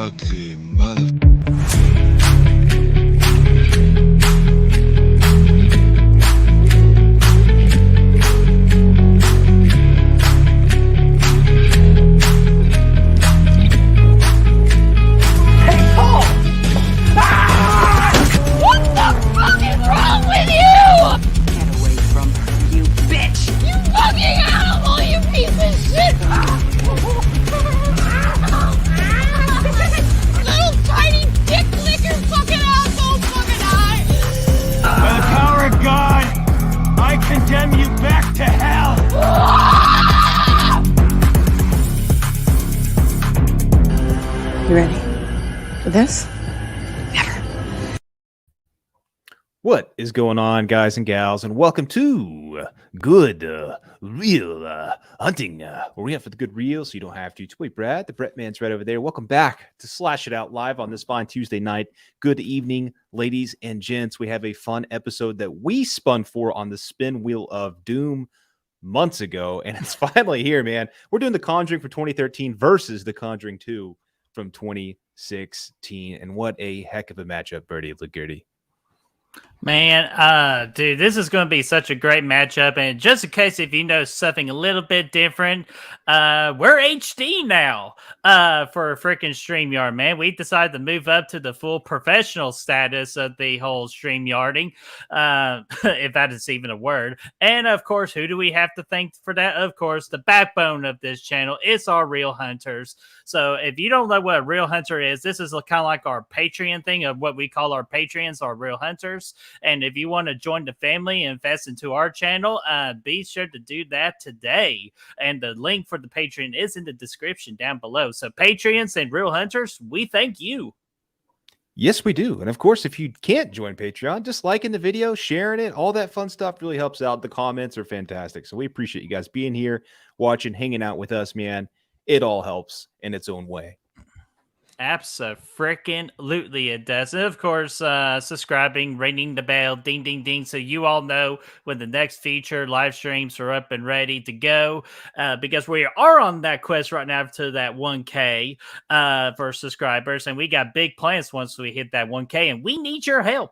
fucking mother. You ready for this? Never. What is going on, guys and gals, and welcome to Good Real Hunting, where we have for the good real, so you don't have to. Wait, Brad, the Brett Man's right over there. Welcome back to Slash It Out live on this fine Tuesday night. Good evening, ladies and gents. We have a fun episode that we spun for on the Spin Wheel of Doom months ago, and it's finally here, man. We're doing the Conjuring for 2013 versus the Conjuring 2 from 2016, and what a heck of a matchup, Birdie Ligurdy. Man, dude, this is going to be such a great matchup. And just in case if you know something a little bit different, we're HD now for a freaking StreamYard, man. We decided to move up to the full professional status of the whole StreamYarding, if that is even a word. And, of course, who do we have to thank for that? Of course, the backbone of this channel is our Real Hunters. So if you don't know what a Real Hunter is, this is kind of like our Patreon thing of what we call our Patreons, our Real Hunters. And if you want to join the family and invest into our channel, be sure to do that today. And the link for the Patreon is in the description down below. So Patreons and Real Hunters, we thank you. Yes, we do. And of course, if you can't join Patreon, just liking the video, sharing it, all that fun stuff really helps out. The comments are fantastic. So we appreciate you guys being here, watching, hanging out with us, man. It all helps in its own way. Abso-freaking-lutely it does. And of course, subscribing, ringing the bell, ding, ding, ding, so you all know when the next feature live streams are up and ready to go. Because we are on that quest right now to that 1K for subscribers. And we got big plans once we hit that 1K. And we need your help.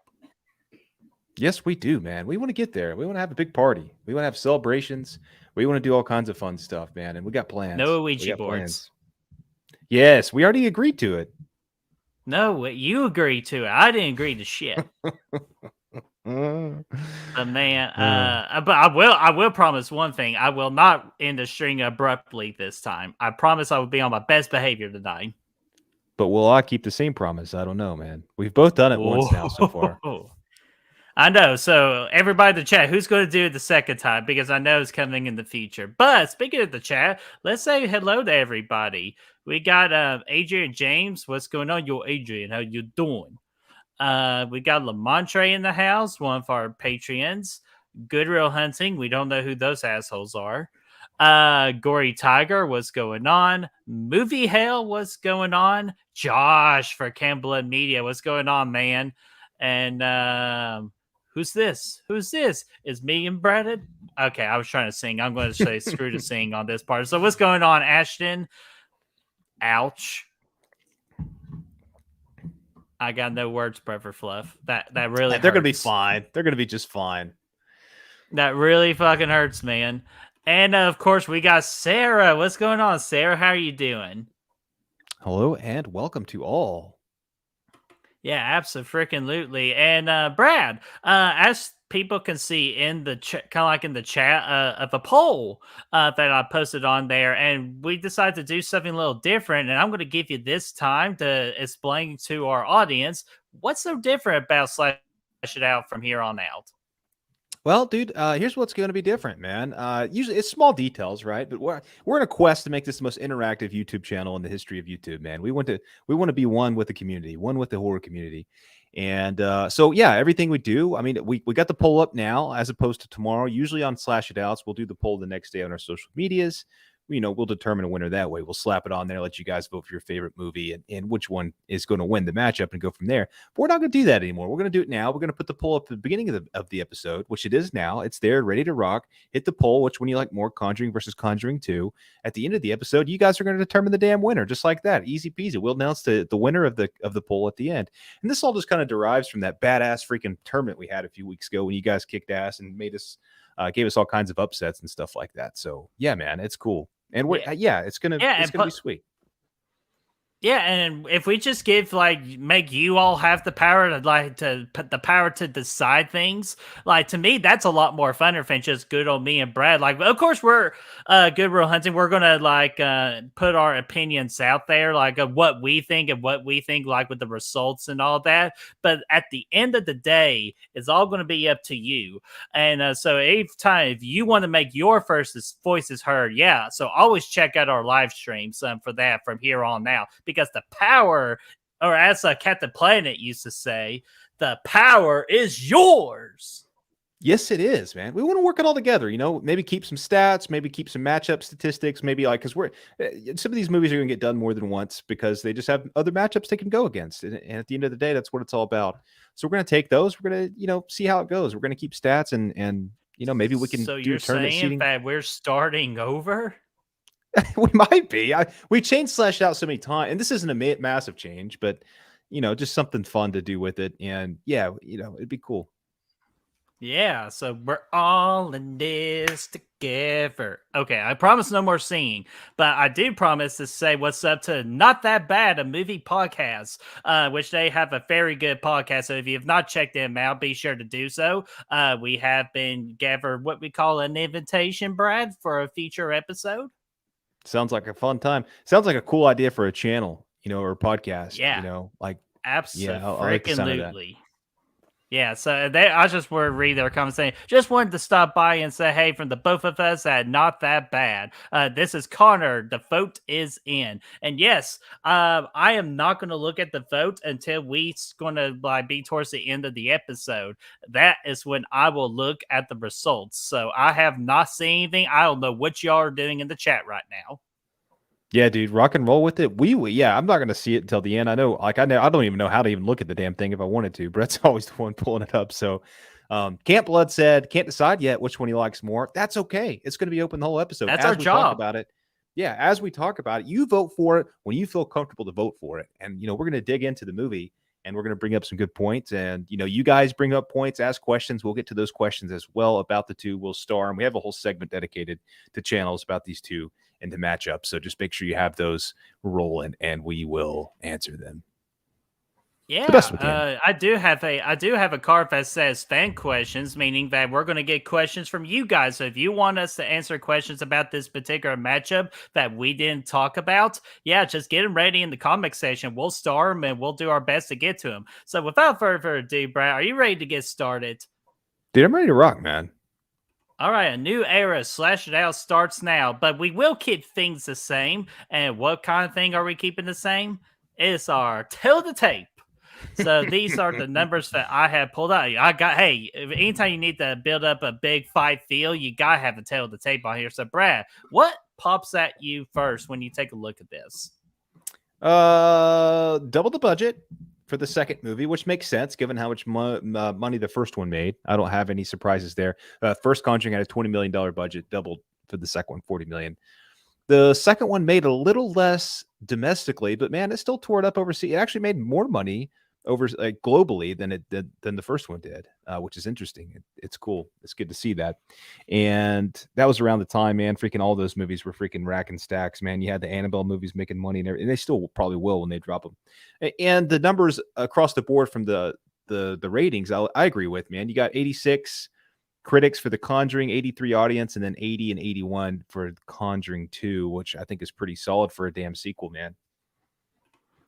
Yes, we do, man. We want to get there. We want to have a big party. We want to have celebrations. We want to do all kinds of fun stuff, man. And we got plans. No Ouija boards. Yes, we already agreed to it. No, you agreed to it. I didn't agree to shit. But man, but I will promise one thing. I will not end the string abruptly this time. I promise I will be on my best behavior tonight. But will I keep the same promise? I don't know, man. We've both done it once now so far. I know. So everybody in the chat, who's going to do it the second time? Because I know it's coming in the future. But speaking of the chat, let's say hello to everybody. We got Adrian James. What's going on? Yo, Adrian, how you doing? We got Lamontre in the house, one of our Patreons. Good Real Hunting. We don't know who those assholes are. Gory Tiger, what's going on? Movie Hell, what's going on? Josh for Campbell Media, what's going on, man? And who's this? Who's this? Is me and Brad? Okay, I was trying to sing. I'm going to say screw to sing on this part. So what's going on, Ashton? Ouch. I got no words, Brother Fluff. That really hurts. They're going to be fine. They're going to be just fine. That really fucking hurts, man. And, of course, we got Sarah. What's going on, Sarah? How are you doing? Hello and welcome to all. Yeah, absolutely. And Brad, as people can see in the kind of like in the chat of a poll that I posted on there, and we decided to do something a little different. And I'm going to give you this time to explain to our audience what's so different about Slash It Out from here on out. Well, dude, here's what's going to be different, man. Usually it's small details, right? But we're in a quest to make this the most interactive YouTube channel in the history of YouTube, man. We want to be one with the community, one with the horror community. And so, yeah, everything we do, I mean, we got the poll up now as opposed to tomorrow. Usually on Slash It Outs, we'll do the poll the next day on our social medias. we'll determine a winner that way. We'll slap it on there, let you guys vote for your favorite movie and which one is going to win the matchup and go from there. But we're not going to do that anymore. We're going to do it now. We're going to put the poll up at the beginning of the episode, which it is now. It's there, ready to rock. Hit the poll, which one you like more, Conjuring versus Conjuring 2. At the end of the episode, you guys are going to determine the damn winner, just like that. Easy peasy. We'll announce the winner of the poll at the end. And this all just kind of derives from that badass freaking tournament we had a few weeks ago when you guys kicked ass and made us gave us all kinds of upsets and stuff like that. So yeah, man, it's cool. And it's gonna be sweet. Yeah, and if we just make you all have the power to put the power to decide things, to me that's a lot more funner than just good old me and Brad. Of course we're Good Will Hunting. We're gonna put our opinions out there, of what we think with the results and all that. But at the end of the day, it's all gonna be up to you. And so if you want to make your voices heard, so always check out our live streams for that from here on out. Because the power, or as Captain Planet used to say, the power is yours. Yes, it is, man. We want to work it all together, maybe keep some stats, maybe keep some matchup statistics, maybe because some of these movies are going to get done more than once because they just have other matchups they can go against. And at the end of the day, that's what it's all about. So we're going to take those. We're going to, see how it goes. We're going to keep stats and maybe we can So do you're tournament saying seating. that we're starting over? We might be. We changed Slashed Out so many times, and this isn't a massive change, but just something fun to do with it. And it'd be cool. Yeah, so we're all in this together. Okay, I promise no more singing, but I do promise to say what's up to Not That Bad, a movie podcast, which they have a very good podcast. So if you have not checked them out, be sure to do so. We have been gathered what we call an invitation, Brad, for a feature episode. Sounds like a fun time. Sounds like a cool idea for a channel, or a podcast. Yeah. Absolutely. Yeah, I like the sound of that. Yeah, so I just want to read their comments saying, just wanted to stop by and say, hey, from the both of us at Not That Bad. This is Connor. The vote is in. And yes, I am not going to look at the vote until we're going to be towards the end of the episode. That is when I will look at the results. So I have not seen anything. I don't know what y'all are doing in the chat right now. Yeah, dude, rock and roll with it. I'm not going to see it until the end. I know, I don't even know how to even look at the damn thing if I wanted to. Brett's always the one pulling it up. So, Camp Blood said, can't decide yet which one he likes more. That's okay. It's going to be open the whole episode. That's as our we job. Talk about it. Yeah, as we talk about it, you vote for it when you feel comfortable to vote for it. And, we're going to dig into the movie and we're going to bring up some good points. And, you guys bring up points, ask questions. We'll get to those questions as well about the two. We'll star. And we have a whole segment dedicated to channels about these two and the matchup. So just make sure you have those rolling and we will answer them. Yeah, the best we can. I do have a card that says fan questions, meaning that we're going to get questions from you guys. So if you want us to answer questions about this particular matchup that we didn't talk about, just get them ready in the comic section. We'll star them and we'll do our best to get to them. So without further ado, Brad, are you ready to get started? Dude, I'm ready to rock, man. All right, a new era, Slash It Out, starts now, but we will keep things the same. And what kind of thing are we keeping the same? It's our Tell the Tape. So these are the numbers that I have pulled out. Anytime you need to build up a big fight feel, you got to have a Tell the Tape on here. So, Brad, what pops at you first when you take a look at this? Double the budget for the second movie, which makes sense given how much money the first one made. I don't have any surprises there. First Conjuring had a $20 million budget, doubled for the second one, $40 million. The second one made a little less domestically, but man, it still tore it up overseas. It actually made more money over globally than the first one did, which is interesting. It's cool. It's good to see that. And that was around the time, man, freaking all those movies were freaking racking stacks, man. You had the Annabelle movies making money and they still probably will when they drop them. And the numbers across the board from the ratings, I agree with, man. You got 86 critics for The Conjuring, 83 audience, and then 80 and 81 for Conjuring 2, which I think is pretty solid for a damn sequel, man.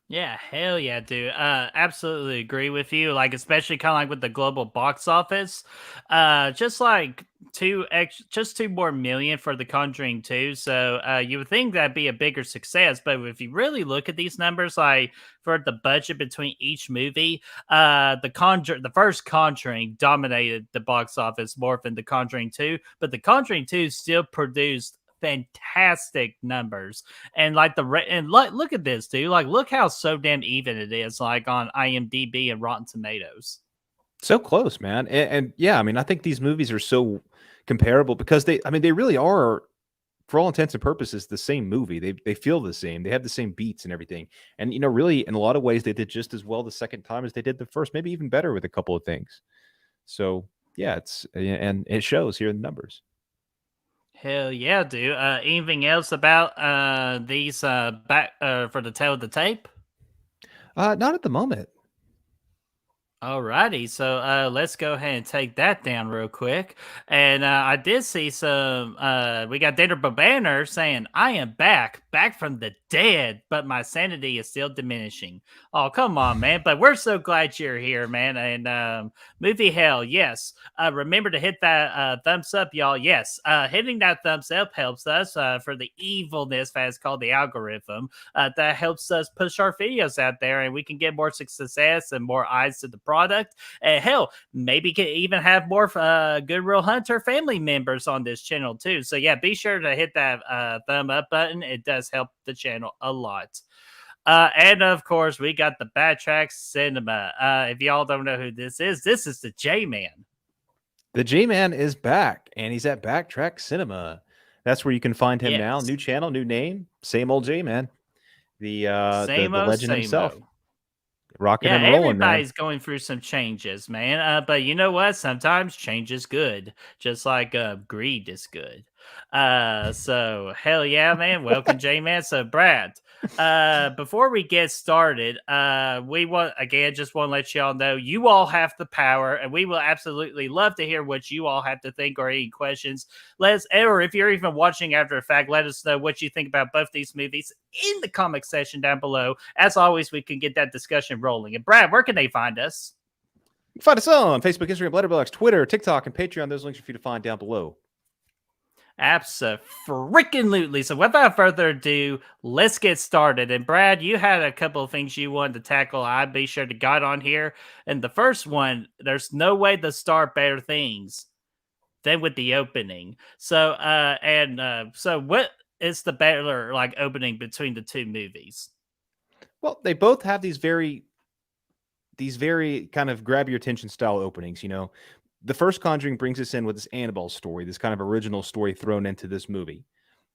Yeah, hell yeah, dude. Absolutely agree with you. Especially kind of with the global box office. Just 2 more million for The Conjuring 2. So you would think that'd be a bigger success. But if you really look at these numbers, for the budget between each movie, the first Conjuring dominated the box office more than The Conjuring 2. But The Conjuring 2 still produced fantastic numbers. And like look at this, dude. Like, look how so damn even it is, like on IMDb and Rotten Tomatoes. So close, man. And yeah, I mean, I think these movies are so comparable because they really are, for all intents and purposes, the same movie. They feel the same. They have the same beats and everything. And really, in a lot of ways, they did just as well the second time as they did the first, maybe even better with a couple of things. So yeah, and it shows here in the numbers. Hell yeah, dude. Anything else about these back for the tail of the tape? Not at the moment. Alrighty, so let's go ahead and take that down real quick. And I did see some. We got Dana Banner saying, "I am back from the dead, but my sanity is still diminishing." Oh, come on, man! But we're so glad you're here, man. And movie hell, yes. Remember to hit that thumbs up, y'all. Yes, hitting that thumbs up helps us for the evilness that's called the algorithm. That helps us push our videos out there, and we can get more success and more eyes to the product. And hell, maybe can even have more Good Real Hunter family members on this channel too. So yeah, be sure to hit that thumb up button. It does help the channel a lot. And of course, we got the Backtrack Cinema. If y'all don't know who this is the J-Man. The J-Man is back, and he's at Backtrack Cinema. That's where you can find him now. New channel, new name, same old J-Man. The legend himself. Rocking and rolling, everybody's man. going through some changes, man. But you know what? Sometimes change is good, just like greed is good. So hell yeah, man. Welcome, J-Man. So Brad, before we get started, we just want to let y'all know you all have the power, and we will absolutely love to hear what you all have to think or any questions. Or if you're even watching after the fact, let us know what you think about both these movies in the comment section down below. As always, we can get that discussion rolling. And Brad, where can they find us? You can find us on Facebook, Instagram, Letterboxd, Twitter, TikTok, and Patreon. Those links are for you to find down below. Absolutely. So without further ado, let's get started. And Brad, you had a couple of things you wanted to tackle. I'd be sure to got on here. And the first one, there's no way to start better things than with the opening. So so what is the better like opening between the two movies? Well, they both have these very kind of grab your attention style openings, The first Conjuring brings us in with this Annabelle story, this kind of original story thrown into this movie,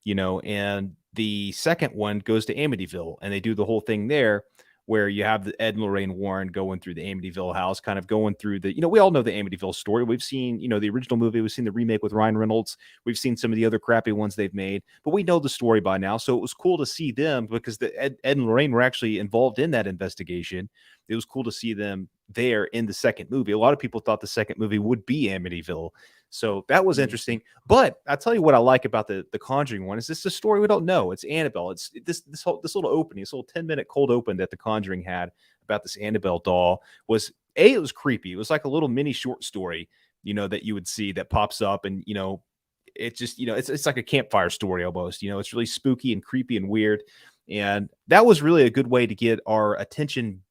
and the second one goes to Amityville, and they do the whole thing there where you have the Ed and Lorraine Warren going through the Amityville house, kind of going through the, we all know the Amityville story. We've seen, the original movie. We've seen the remake with Ryan Reynolds. We've seen some of the other crappy ones they've made, but we know the story by now. So it was cool to see them because the Ed and Lorraine were actually involved in that investigation. It was cool to see them there in the second movie. A lot of people thought the second movie would be Amityville. So that was interesting. But I'll tell you what I like about the Conjuring one is this is a story we don't know. It's Annabelle. It's this little opening, this little 10-minute cold open that the Conjuring had about this Annabelle doll was it was creepy. It was like a little mini short story, that you would see that pops up and, it just, it's like a campfire story almost, it's really spooky and creepy and weird. And that was really a good way to get our attention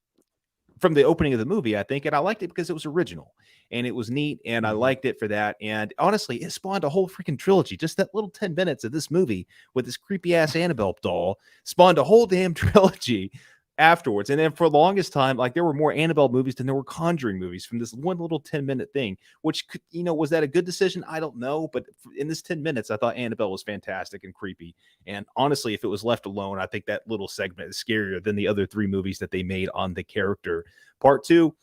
from the opening of the movie, I think. And I liked it because it was original and it was neat. And I liked it for that. And honestly, it spawned a whole freaking trilogy. Just that little 10 minutes of this movie with this creepy ass Annabelle doll spawned a whole damn trilogy afterwards. And then for the longest time, like there were more Annabelle movies than there were Conjuring movies from this one little 10-minute thing, which could, was that a good decision? I don't know. But in this 10 minutes, I thought Annabelle was fantastic and creepy. And honestly, if it was left alone, I think that little segment is scarier than the other three movies that they made on the character. Part two,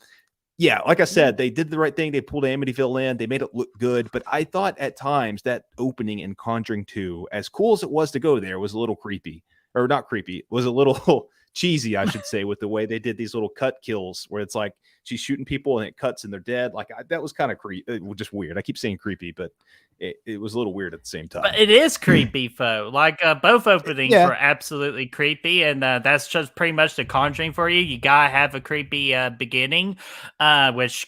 yeah, like I said, they did the right thing. They pulled Amityville in. They made it look good. But I thought at times that opening in Conjuring 2, as cool as it was to go there, was a little creepy. Or not creepy, was a little cheesy, I should say, with the way they did these little cut kills where it's like she's shooting people and it cuts and they're dead. Like that was kind of creepy, just weird. I keep saying creepy, but it was a little weird at the same time. But it is creepy, though. Like both openings were absolutely creepy, and that's just pretty much the Conjuring for you. You gotta have a creepy beginning, which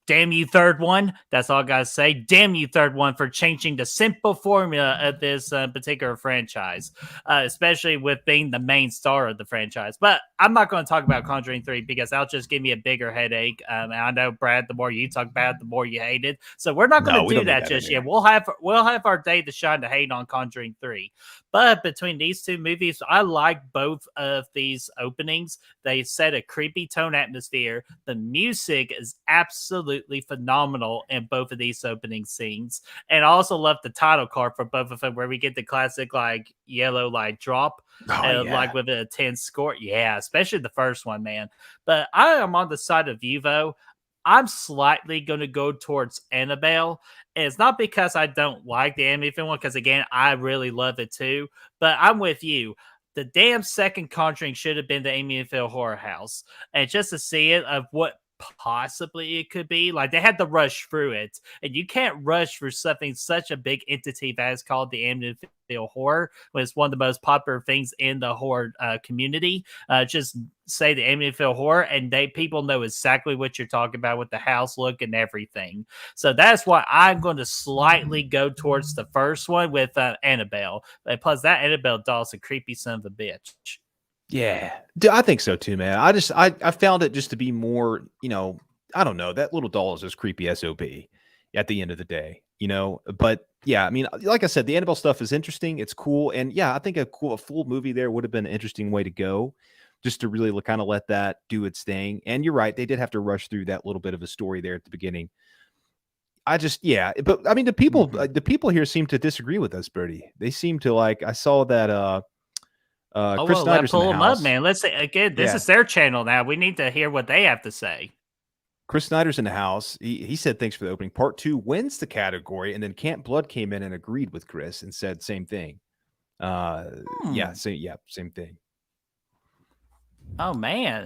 damn you, third one. That's all I gotta say. Damn you, third one, for changing the simple formula of this particular franchise, especially with being the main star of the franchise. But I'm not going to talk about Conjuring 3 because that'll just give me a bigger headache. And I know, Brad, the more you talk about it, the more you hate it. So we're not going No, to we do don't need that that just in yet. here. We'll have our day to shine to hate on Conjuring 3. But between these two movies, I like both of these openings. They set a creepy tone atmosphere. The music is absolutely phenomenal in both of these opening scenes. And I also love the title card for both of them, where we get the classic like yellow light drop, Oh yeah. like with a 10 score. Yeah, especially the first one, man. But I am on the side of Yuvo. I'm slightly going to go towards Annabelle. And it's not because I don't like the anime film one, because again, I really love it too. But I'm with you. The damn second Conjuring should have been the Amityville Horror House, and just to see it of what possibly it could be, like they had to rush through it, and you can't rush for something such a big entity that is called the Amityville Horror when it's one of the most popular things in the horror community. Just say the Amityville Horror, and people know exactly what you're talking about with the house look and everything. So that's why I'm going to slightly go towards the first one with Annabelle. And plus, that Annabelle doll's a creepy son of a bitch. Yeah, I think so too, man. I found it just to be more, I don't know. That little doll is just creepy SOB at the end of the day, But yeah, I mean, like I said, the Annabelle stuff is interesting. It's cool, and yeah, I think a full movie there would have been an interesting way to go, just to really kind of let that do its thing. And you're right, they did have to rush through that little bit of a story there at the beginning. Yeah, but I mean, the people here seem to disagree with us, Birdie. They seem to like. I saw that Oh, Chris well, let's Snyder's in the pull them up, house. man. Let's say again, this Yeah. is their channel now. We need to hear what they have to say. Chris Snyder's in the house. He said thanks for the opening. Part 2 wins the category, and then Camp Blood came in and agreed with Chris and said same thing. Hmm. Same thing. Oh man.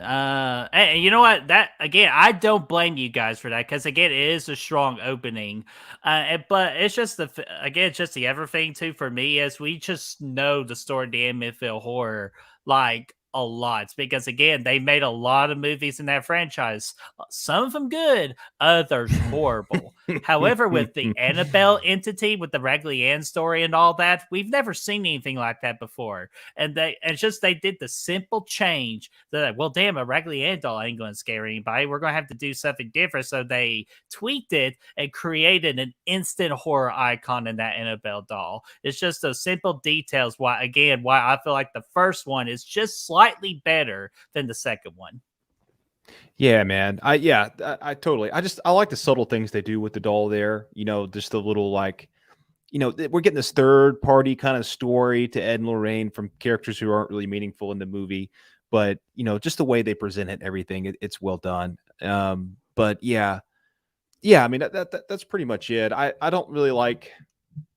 And you know what? That again, I don't blame you guys for that, because again, it is a strong opening. But it's just it's just the other thing too for me, is we just know the story of the Amityville Horror like a lot, because again, they made a lot of movies in that franchise. Some of them good, others horrible. However, with the Annabelle entity, with the Raggedy Ann story and all that, we've never seen anything like that before. And they did the simple change. They're like, well, damn, a Raggedy Ann doll ain't going to scare anybody. We're going to have to do something different. So they tweaked it and created an instant horror icon in that Annabelle doll. It's just those simple details why I feel like the first one is just slightly better than the second one. Yeah, man. I totally. I like the subtle things they do with the doll there. Just the little like, we're getting this third party kind of story to Ed and Lorraine from characters who aren't really meaningful in the movie, but just the way they present it and everything, it's well done. But yeah. I mean, that's pretty much it. I don't really like.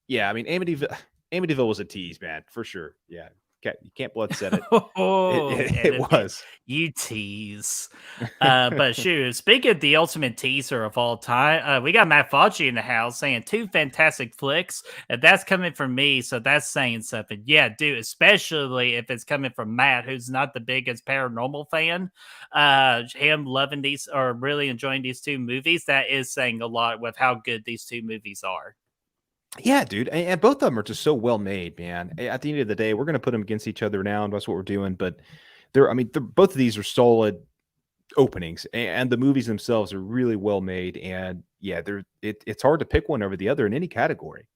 Yeah, I mean, Amityville was a tease, man, for sure. Yeah, Camp Blood said it. Oh, It was. you tease. But shoot, speaking of the ultimate teaser of all time, we got Matt Fauci in the house saying 2 fantastic flicks, and that's coming from me, so that's saying something. Yeah, dude, especially if it's coming from Matt, who's not the biggest paranormal fan. Him loving these or really enjoying these 2 movies, that is saying a lot with how good these 2 movies are. Yeah, dude, and both of them are just so well made, man. At the end of the day, we're gonna put them against each other now, and that's what we're doing. But both of these are solid openings, and the movies themselves are really well made. And yeah, it's hard to pick one over the other in any category.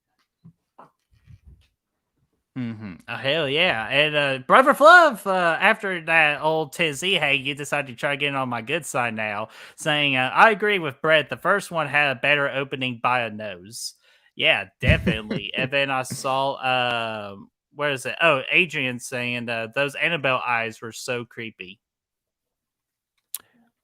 Oh, hell yeah. And Brother Fluff, after that old Tennessee hate, you decided to try getting on my good side now, saying, I agree with Brett. The first one had a better opening by a nose. Yeah, definitely. And then I saw, where is it? Oh, Adrian saying those Annabelle eyes were so creepy.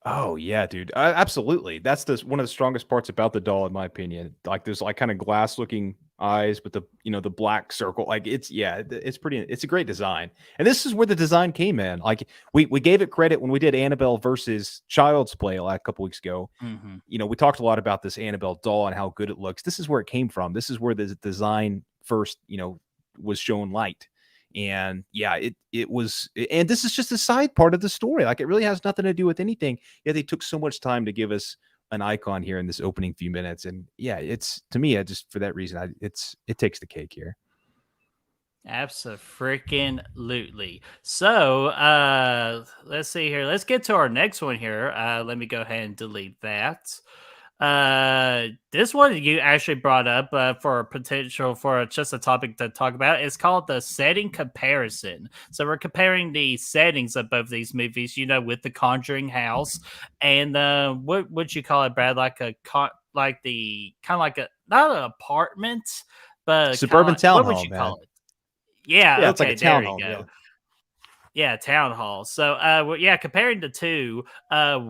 Oh yeah, dude. Absolutely. That's one of the strongest parts about the doll, in my opinion. Like there's like kind of glass looking eyes, but the black circle. Like it's a great design. And this is where the design came in. Like we gave it credit when we did Annabelle versus Child's Play a couple weeks ago. Mm-hmm. We talked a lot about this Annabelle doll and how good it looks. This is where it came from. This is where the design first, was shown light. And yeah, it was, and this is just a side part of the story. Like it really has nothing to do with anything. Yet they took so much time to give us an icon here in this opening few minutes. And yeah, it's to me, I just for that reason, it takes the cake here. Abso-freaking-lutely. So, let's see here. Let's get to our next one here. Let me go ahead and delete that. This one you actually brought up for potential for just a topic to talk about. It's called the setting comparison. So we're comparing the settings of both these movies, with the Conjuring house and what would you call it, Brad? Like like the kind of like a not an apartment, but Suburban what would townhome, you man. call it? Yeah, Yeah, it's like okay, a there you townhome. go. Yeah. Yeah, town hall. So, yeah, comparing the two,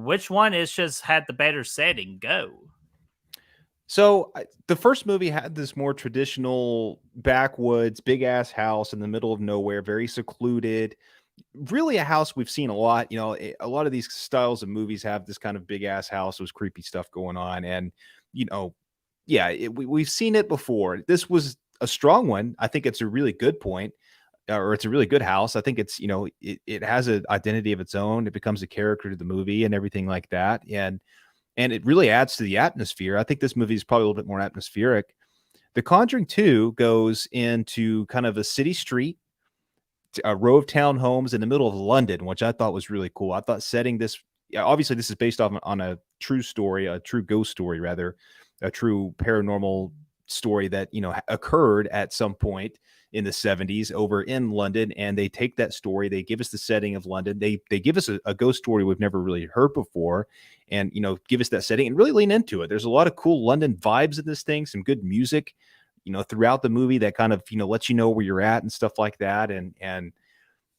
which one is just had the better setting? Go. So the first movie had this more traditional backwoods, big ass house in the middle of nowhere, very secluded. Really, a house we've seen a lot. A lot of these styles of movies have this kind of big ass house, with creepy stuff going on, and you know, yeah, we've seen it before. This was a strong one. I think it's a really good point, or it's a really good house. I think it's it has an identity of its own. It becomes a character to the movie and everything like that, and it really adds to the atmosphere. I think this movie is probably a little bit more atmospheric. The Conjuring 2 goes into kind of a city street, a row of townhomes in the middle of London, which I thought was really cool. I thought setting this, obviously, this is based on a true story, a true ghost story, rather, a true paranormal story that occurred at some point in the 70s over in London. And they take that story, they give us the setting of London, they give us a ghost story we've never really heard before, and give us that setting and really lean into it. There's a lot of cool London vibes in this thing, some good music throughout the movie that kind of lets you know where you're at and stuff like that. And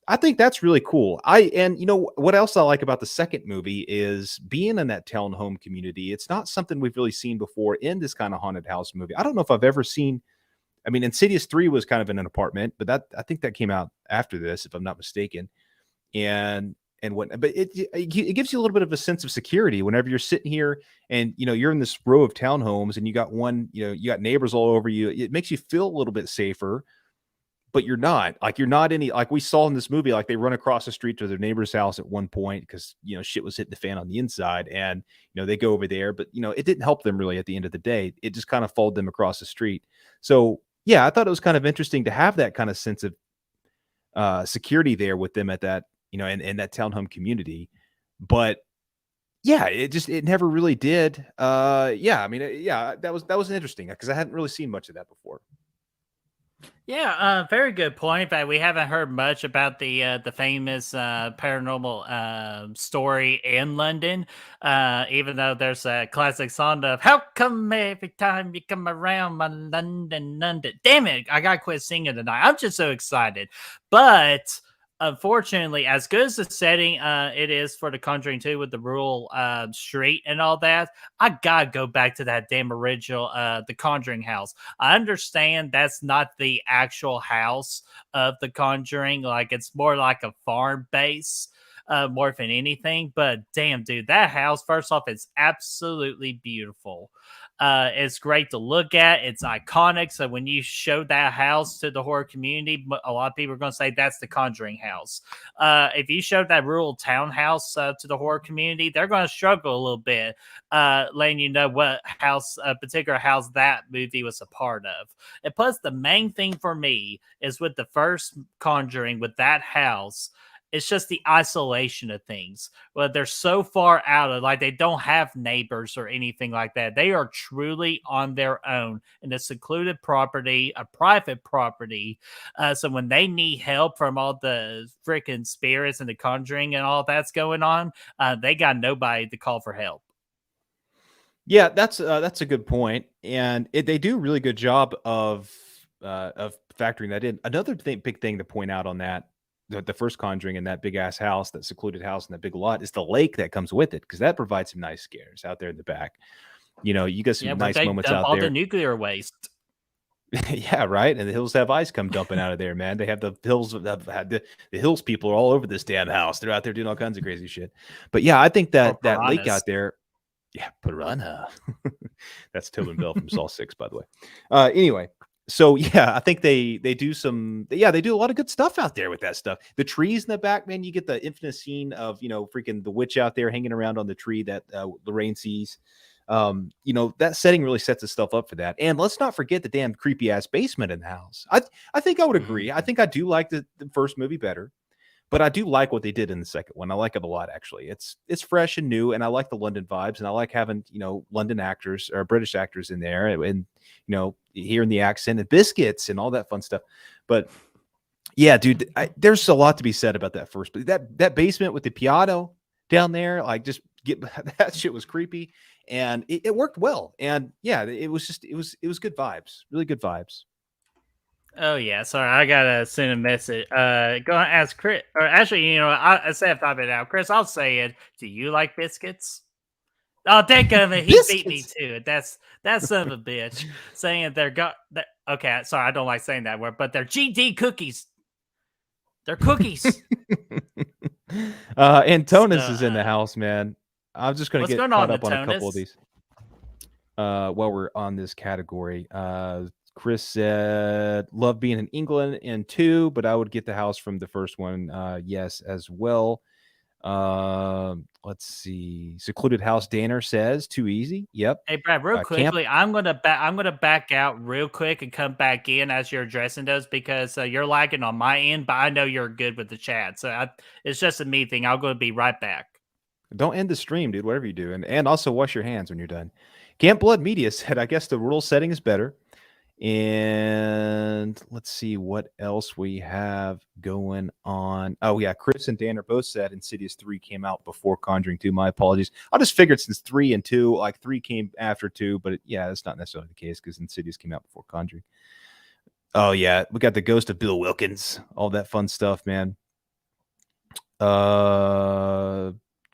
I think that's really cool. What else I like about the second movie is being in that townhome community. It's not something we've really seen before in this kind of haunted house movie. I don't know if I've ever seen. I mean, Insidious 3 was kind of in an apartment, but I think that came out after this, if I'm not mistaken. But it gives you a little bit of a sense of security whenever you're sitting here and you're in this row of townhomes and you got you got neighbors all over you. It makes you feel a little bit safer, but you're not like we saw in this movie, like they run across the street to their neighbor's house at one point because shit was hitting the fan on the inside, and they go over there, but it didn't help them really at the end of the day. It just kind of followed them across the street. So yeah, I thought it was kind of interesting to have that kind of sense of security there with them at that in that townhome community. But yeah, it never really did. Yeah, I mean, yeah, that was interesting because I hadn't really seen much of that before. Yeah, very good point. But we haven't heard much about the famous paranormal story in London. Even though there's a classic song of "How come every time you come around my London, London?" Damn it, I gotta quit singing tonight. I'm just so excited, but. Unfortunately, as good as the setting it is for the Conjuring 2 with the rural street and all that, I gotta go back to that damn original the Conjuring house. I understand that's not the actual house of the Conjuring, like it's more like a farm base more than anything. But damn, dude, that house, first off, it's absolutely beautiful. It's great to look at. It's iconic. So when you show that house to the horror community, a lot of people are going to say that's the Conjuring house. If you showed that rural townhouse to the horror community, they're going to struggle a little bit, letting you know what house, particular house that movie was a part of. And plus, the main thing for me is with the first Conjuring, with that house, it's just the isolation of things. Well, they're so far out of, like, they don't have neighbors or anything like that. They are truly on their own in a secluded property, a private property. So when they need help from all the freaking spirits and the Conjuring and all that's going on, they got nobody to call for help. Yeah, that's a good point, and they do a really good job of factoring that in. Another big thing to point out on that, the first Conjuring in that big ass house, that secluded house in that big lot, is the lake that comes with it, because that provides some nice scares out there in the back. You got some nice they moments dump out all there. the nuclear waste. Yeah, right. And the hills have ice come dumping out of there, man. They have the hills. The hills people are all over this damn house. They're out there doing all kinds of crazy shit. But yeah, I think that lake out there. Yeah, piranha. That's Tobin Bell from Saw 6, by the way. Anyway, so yeah, I think they do some. Yeah, they do a lot of good stuff out there with that stuff. The trees in the back, man. You get the infamous scene of freaking the witch out there hanging around on the tree that Lorraine sees. That setting really sets itself up for that. And let's not forget the damn creepy ass basement in the house. I think I would agree. I think I do like the first movie better, but I do like what they did in the second one. I like it a lot, actually. It's fresh and new, and I like the London vibes, and I like having London actors or British actors in there, and hearing the accent and biscuits and all that fun stuff. But yeah, dude, there's a lot to be said about that first. But that basement with the piano down there, like that shit was creepy, and it worked well. And yeah, it was good vibes, really good vibes. Oh yeah, sorry, I gotta send a message. Go and ask Chris, or actually, I say I've thought it out. Chris, I'll say it. Do you like biscuits? Oh, dadgummit, he beat me to it. That's son of a bitch saying okay, sorry, I don't like saying that word, but they're GD cookies. They're cookies. Antonis is in the house, man. I'm just gonna get caught up on a couple of these. While we're on this category, Chris said, love being in England in 2, but I would get the house from the first one. Yes, as well. Let's see. Secluded House Danner says, too easy. Yep. Hey, Brad, real quickly, I'm gonna back out real quick and come back in as you're addressing those because you're lagging on my end, but I know you're good with the chat. So it's just a me thing. I'm going to be right back. Don't end the stream, dude, whatever you do. And also wash your hands when you're done. Camp Blood Media said, I guess the rural setting is better. And let's see what else we have going on. Oh, yeah. Chris and Dan are both said Insidious 3 came out before Conjuring 2. My apologies. I just figured since 3 and 2, like 3 came after 2. But yeah, that's not necessarily the case because Insidious came out before Conjuring. Oh, yeah. We got the ghost of Bill Wilkins. All that fun stuff, man.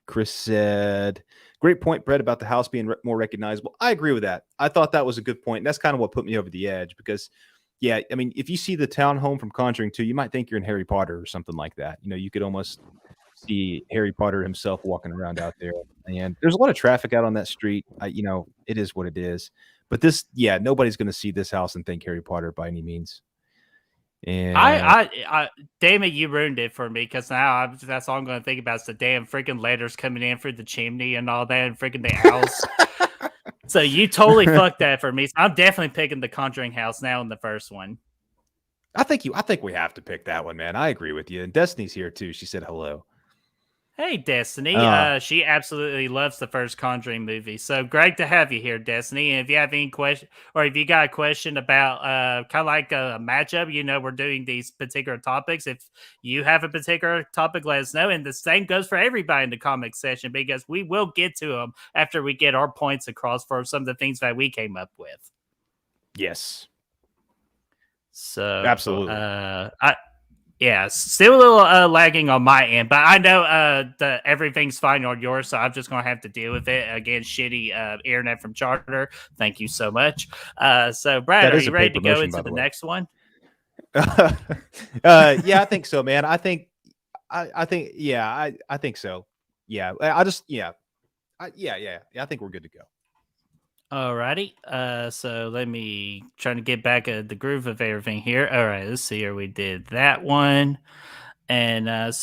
Chris said, great point, Brett, about the house being more recognizable. I agree with that. I thought that was a good point. And that's kind of what put me over the edge because, yeah, I mean, if you see the townhome from Conjuring 2, you might think you're in Harry Potter or something like that. You could almost see Harry Potter himself walking around out there. And there's a lot of traffic out on that street. It is what it is. But nobody's going to see this house and think Harry Potter by any means. And I damn it, you ruined it for me because now that's all I'm going to think about is the damn freaking letters coming in through the chimney and all that, and freaking the house. So you totally fucked that for me. So I'm definitely picking the Conjuring house now in the first one. I think we have to pick that one, man. I agree with you. And Destiny's here too. She said hello. Hey, Destiny. She absolutely loves the first Conjuring movie. So great to have you here, Destiny. And if you have any question, or if you got a question about kind of like a matchup, we're doing these particular topics. If you have a particular topic, let us know. And the same goes for everybody in the comment section because we will get to them after we get our points across for some of the things that we came up with. Yes. So absolutely. Yeah, still a little lagging on my end, but I know everything's fine on yours, so I'm just going to have to deal with it. Again, shitty internet from Charter. Thank you so much. So, Brad, are you ready to go into the next one? Yeah, I think so, man. I think so. Yeah, I think we're good to go. Alrighty. So let me try to get back the groove of everything here. All right, let's see here. We did that one. And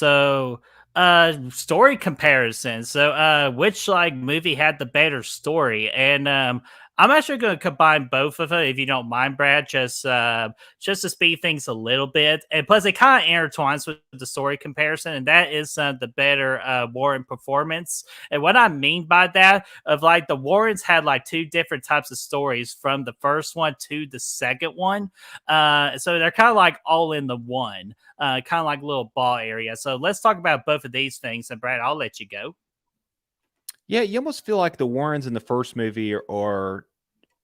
story comparison. So which movie had the better story? And I'm actually going to combine both of them, if you don't mind, Brad, just to speed things a little bit. And plus, it kind of intertwines with the story comparison, and that is the better Warren performance. And what I mean by that, of the Warrens had 2 different types of stories from the first one to the second one. So they're kind of all in the one, kind of like a little ball area. So let's talk about both of these things. And Brad, I'll let you go. Yeah, you almost feel like the Warrens in the first movie are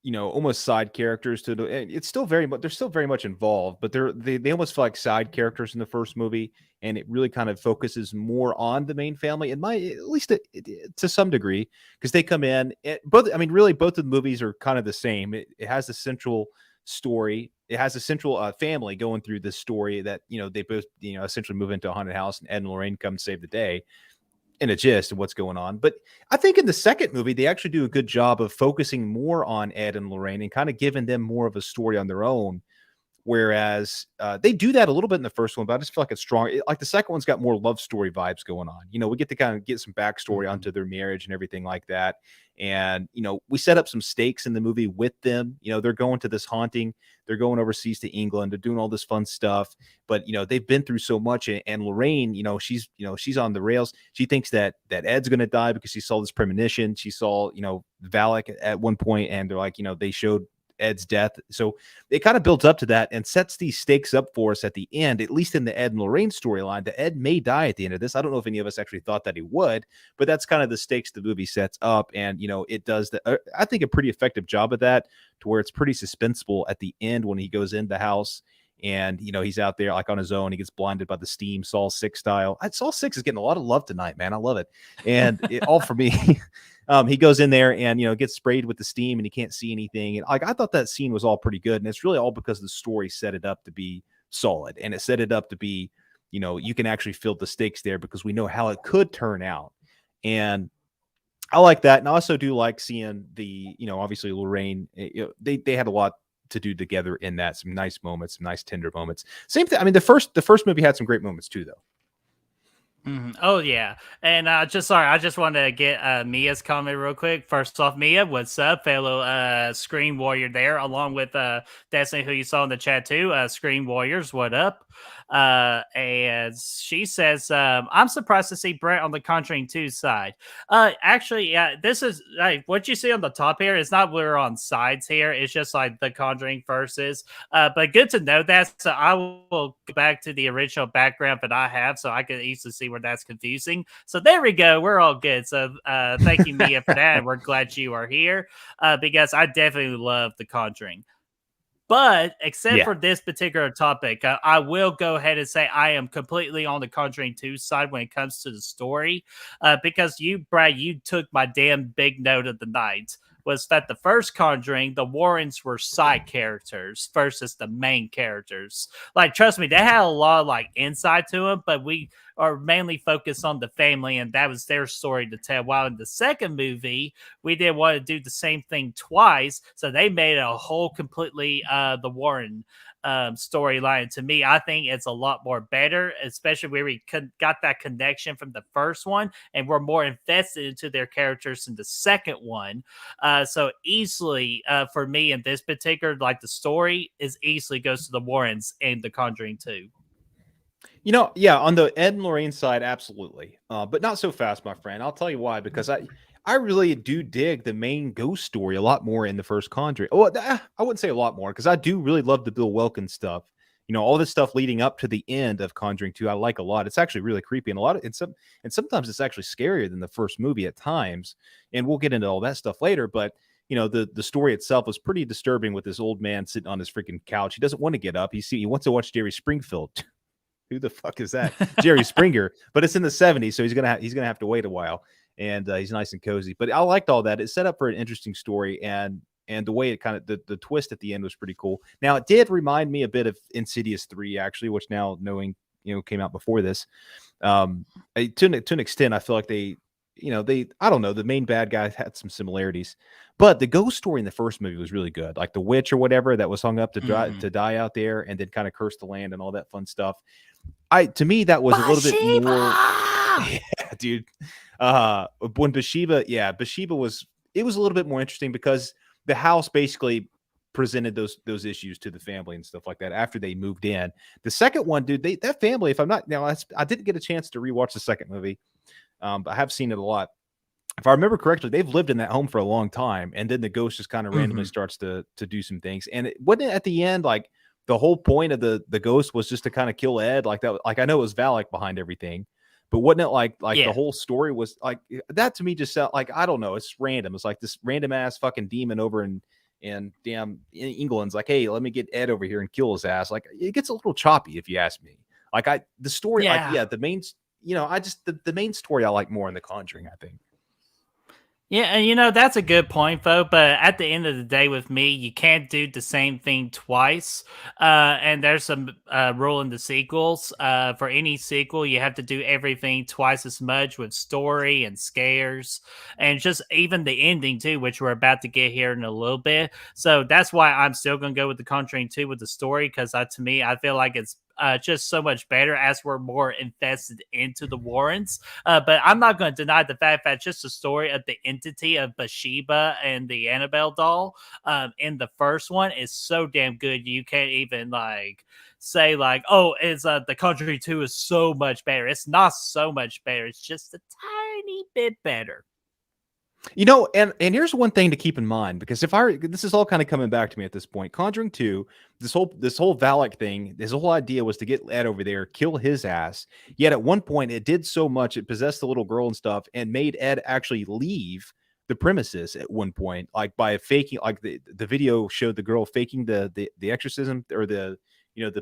almost side characters to it's still they're still very much involved, but they almost feel like side characters in the first movie, and it really kind of focuses more on the main family, at least to some degree, because they come in. Both of the movies are kind of the same. It has a central story. It has a central family going through this story that they both essentially move into a haunted house, and Ed and Lorraine come save the day. In a gist of what's going on. But I think in the second movie, they actually do a good job of focusing more on Ed and Lorraine and kind of giving them more of a story on their own, Whereas they do that a little bit in the first one, but I just feel like it's strong. Like the second one's got more love story vibes going on. We get to kind of get some backstory onto their marriage and everything like that. And, we set up some stakes in the movie with them. They're going to this haunting. They're going overseas to England. They're doing all this fun stuff. But, they've been through so much. And Lorraine, she's on the rails. She thinks that Ed's going to die because she saw this premonition. She saw, Valak at one point, and they're like, they showed Ed's death. So it kind of builds up to that and sets these stakes up for us at the end, at least in the Ed and Lorraine storyline, that Ed may die at the end of this. I don't know if any of us actually thought that he would, but that's kind of the stakes the movie sets up. And, it does I think a pretty effective job of that, to where it's pretty suspenseful at the end when he goes in the house and, he's out there like on his own. He gets blinded by the steam, Saw 6 style. Saw 6 is getting a lot of love tonight, man. I love it. And all for me. He goes in there and, gets sprayed with the steam and he can't see anything. And I thought that scene was all pretty good. And it's really all because the story set it up to be solid, and it set it up to be, you can actually feel the stakes there because we know how it could turn out. And I like that. And I also do like seeing the, obviously Lorraine, they had a lot to do together in that. Some nice moments, some nice tender moments. Same thing. I mean, the first movie had some great moments too, though. Oh yeah, and I just wanted to get Mia's comment real quick. First off, Mia, what's up, fellow Screen Warrior there, along with Destiny, who you saw in the chat too. Screen Warriors, what up? And she says, I'm surprised to see Brett on the Conjuring 2 side. Actually, yeah, this is like what you see on the top here. It's not we're on sides here. It's just like the Conjuring versus. But good to know that. So I will go back to the original background that I have, so I can easily see where that's confusing. So there we go. We're all good. So thank you, Mia, for that. And we're glad you are here because I definitely love the Conjuring. But except for this particular topic, I will go ahead and say I am completely on the Conjuring 2 side when it comes to the story because you, Brad, you took my damn big note of the night. Was that the first Conjuring, the Warrens were side characters versus the main characters. Like, trust me, they had a lot of like insight to them, but we are mainly focused on the family, and that was their story to tell. While in the second movie, we didn't want to do the same thing twice, so they made it a whole completely the Warren storyline. To me, I think it's a lot more better, especially where we got that connection from the first one, and we're more invested into their characters in the second one. So easily for me in this particular, like the story is easily goes to the Warrens and the Conjuring 2. Yeah, on the Ed and Lorraine side, absolutely. But not so fast, my friend. I'll tell you why, because I really do dig the main ghost story a lot more in the first Conjuring. Oh, I wouldn't say a lot more, because I do really love the Bill Wilkins stuff. All this stuff leading up to the end of Conjuring 2, I like a lot. It's actually really creepy, and sometimes it's actually scarier than the first movie at times. And we'll get into all that stuff later, but the story itself was pretty disturbing with this old man sitting on his freaking couch. He doesn't want to get up. He wants to watch Jerry Springfield. Who the fuck is that? Jerry Springer. But it's in the 70s, so he's gonna have to wait a while. And he's nice and cozy. But I liked all that. It set up for an interesting story, and the way it kind of the twist at the end was pretty cool. Now it did remind me a bit of Insidious 3, actually, which now knowing came out before this. To an extent, I feel like they I don't know, the main bad guy had some similarities, but the ghost story in the first movie was really good. Like the witch or whatever that was hung up to die out there and then kind of curse the land and all that fun stuff. To me, that was a little bit more. Yeah, dude. When Bathsheba was a little bit more interesting because the house basically presented those issues to the family and stuff like that after they moved in. The second one, dude, that family, if I'm not now, I didn't get a chance to rewatch the second movie. But I have seen it a lot. If I remember correctly, they've lived in that home for a long time, and then the ghost just kind of randomly starts to do some things. And it wasn't at the end like the whole point of the ghost was just to kind of kill Ed, like that. Like I know it was Valak behind everything, but wasn't it like the whole story was like that to me? Just sound like I don't know. It's random. It's like this random ass fucking demon over in damn England's like, hey, let me get Ed over here and kill his ass. Like it gets a little choppy if you ask me. Like the story, the main. The main story I like more in The Conjuring, I think. Yeah, and that's a good point, though. But at the end of the day, with me, you can't do the same thing twice. And there's some rule in the sequels. For any sequel, you have to do everything twice as much with story and scares, and just even the ending too, which we're about to get here in a little bit. So that's why I'm still going to go with the Conjuring 2 with the story, because to me, I feel like it's just so much better as we're more invested into the Warrens. But I'm not going to deny the fact that just the story of the entity of Bathsheba and the Annabelle doll in the first one is so damn good. You can't even say oh, it's the Conjuring 2 is so much better. It's not so much better. It's just a tiny bit better. And here's one thing to keep in mind, because this is all kind of coming back to me at this point. Conjuring 2, this whole Valak thing, his whole idea was to get Ed over there, kill his ass. Yet at one point it did so much, it possessed the little girl and stuff, and made Ed actually leave the premises at one point, like by faking, like the video showed the girl faking the exorcism, or the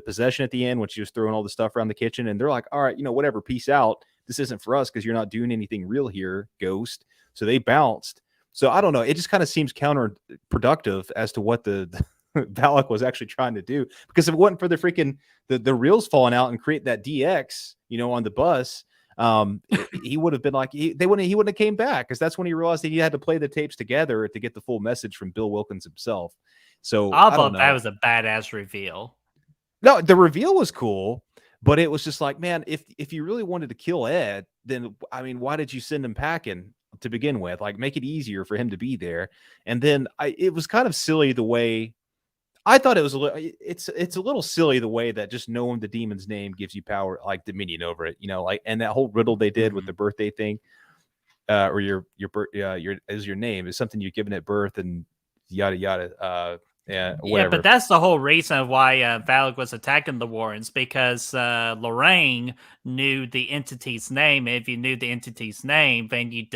possession at the end, when she was throwing all the stuff around the kitchen, and they're like, all right, whatever, peace out. This isn't for us because you're not doing anything real here, ghost. So they bounced. So I don't know. It just kind of seems counterproductive as to what the Valak was actually trying to do. Because if it wasn't for the freaking the reels falling out and create that DX, on the bus, he would have been like he wouldn't have came back, because that's when he realized that he had to play the tapes together to get the full message from Bill Wilkins himself. So I I don't thought know. that was a badass reveal. No, the reveal was cool, but it was just like, man, if you really wanted to kill Ed, then I mean, why did you send him packing to begin with? Like, make it easier for him to be there. And then it was kind of silly the way I thought it was. It's a little silly the way that just knowing the demon's name gives you power, like dominion over it. And that whole riddle they did with the birthday thing, or your name is something you're given at birth, and yada yada. Yeah, Yeah, whatever. but that's the whole reason why Valak was attacking the Warrens, because Lorraine knew the entity's name. If you knew the entity's name, then you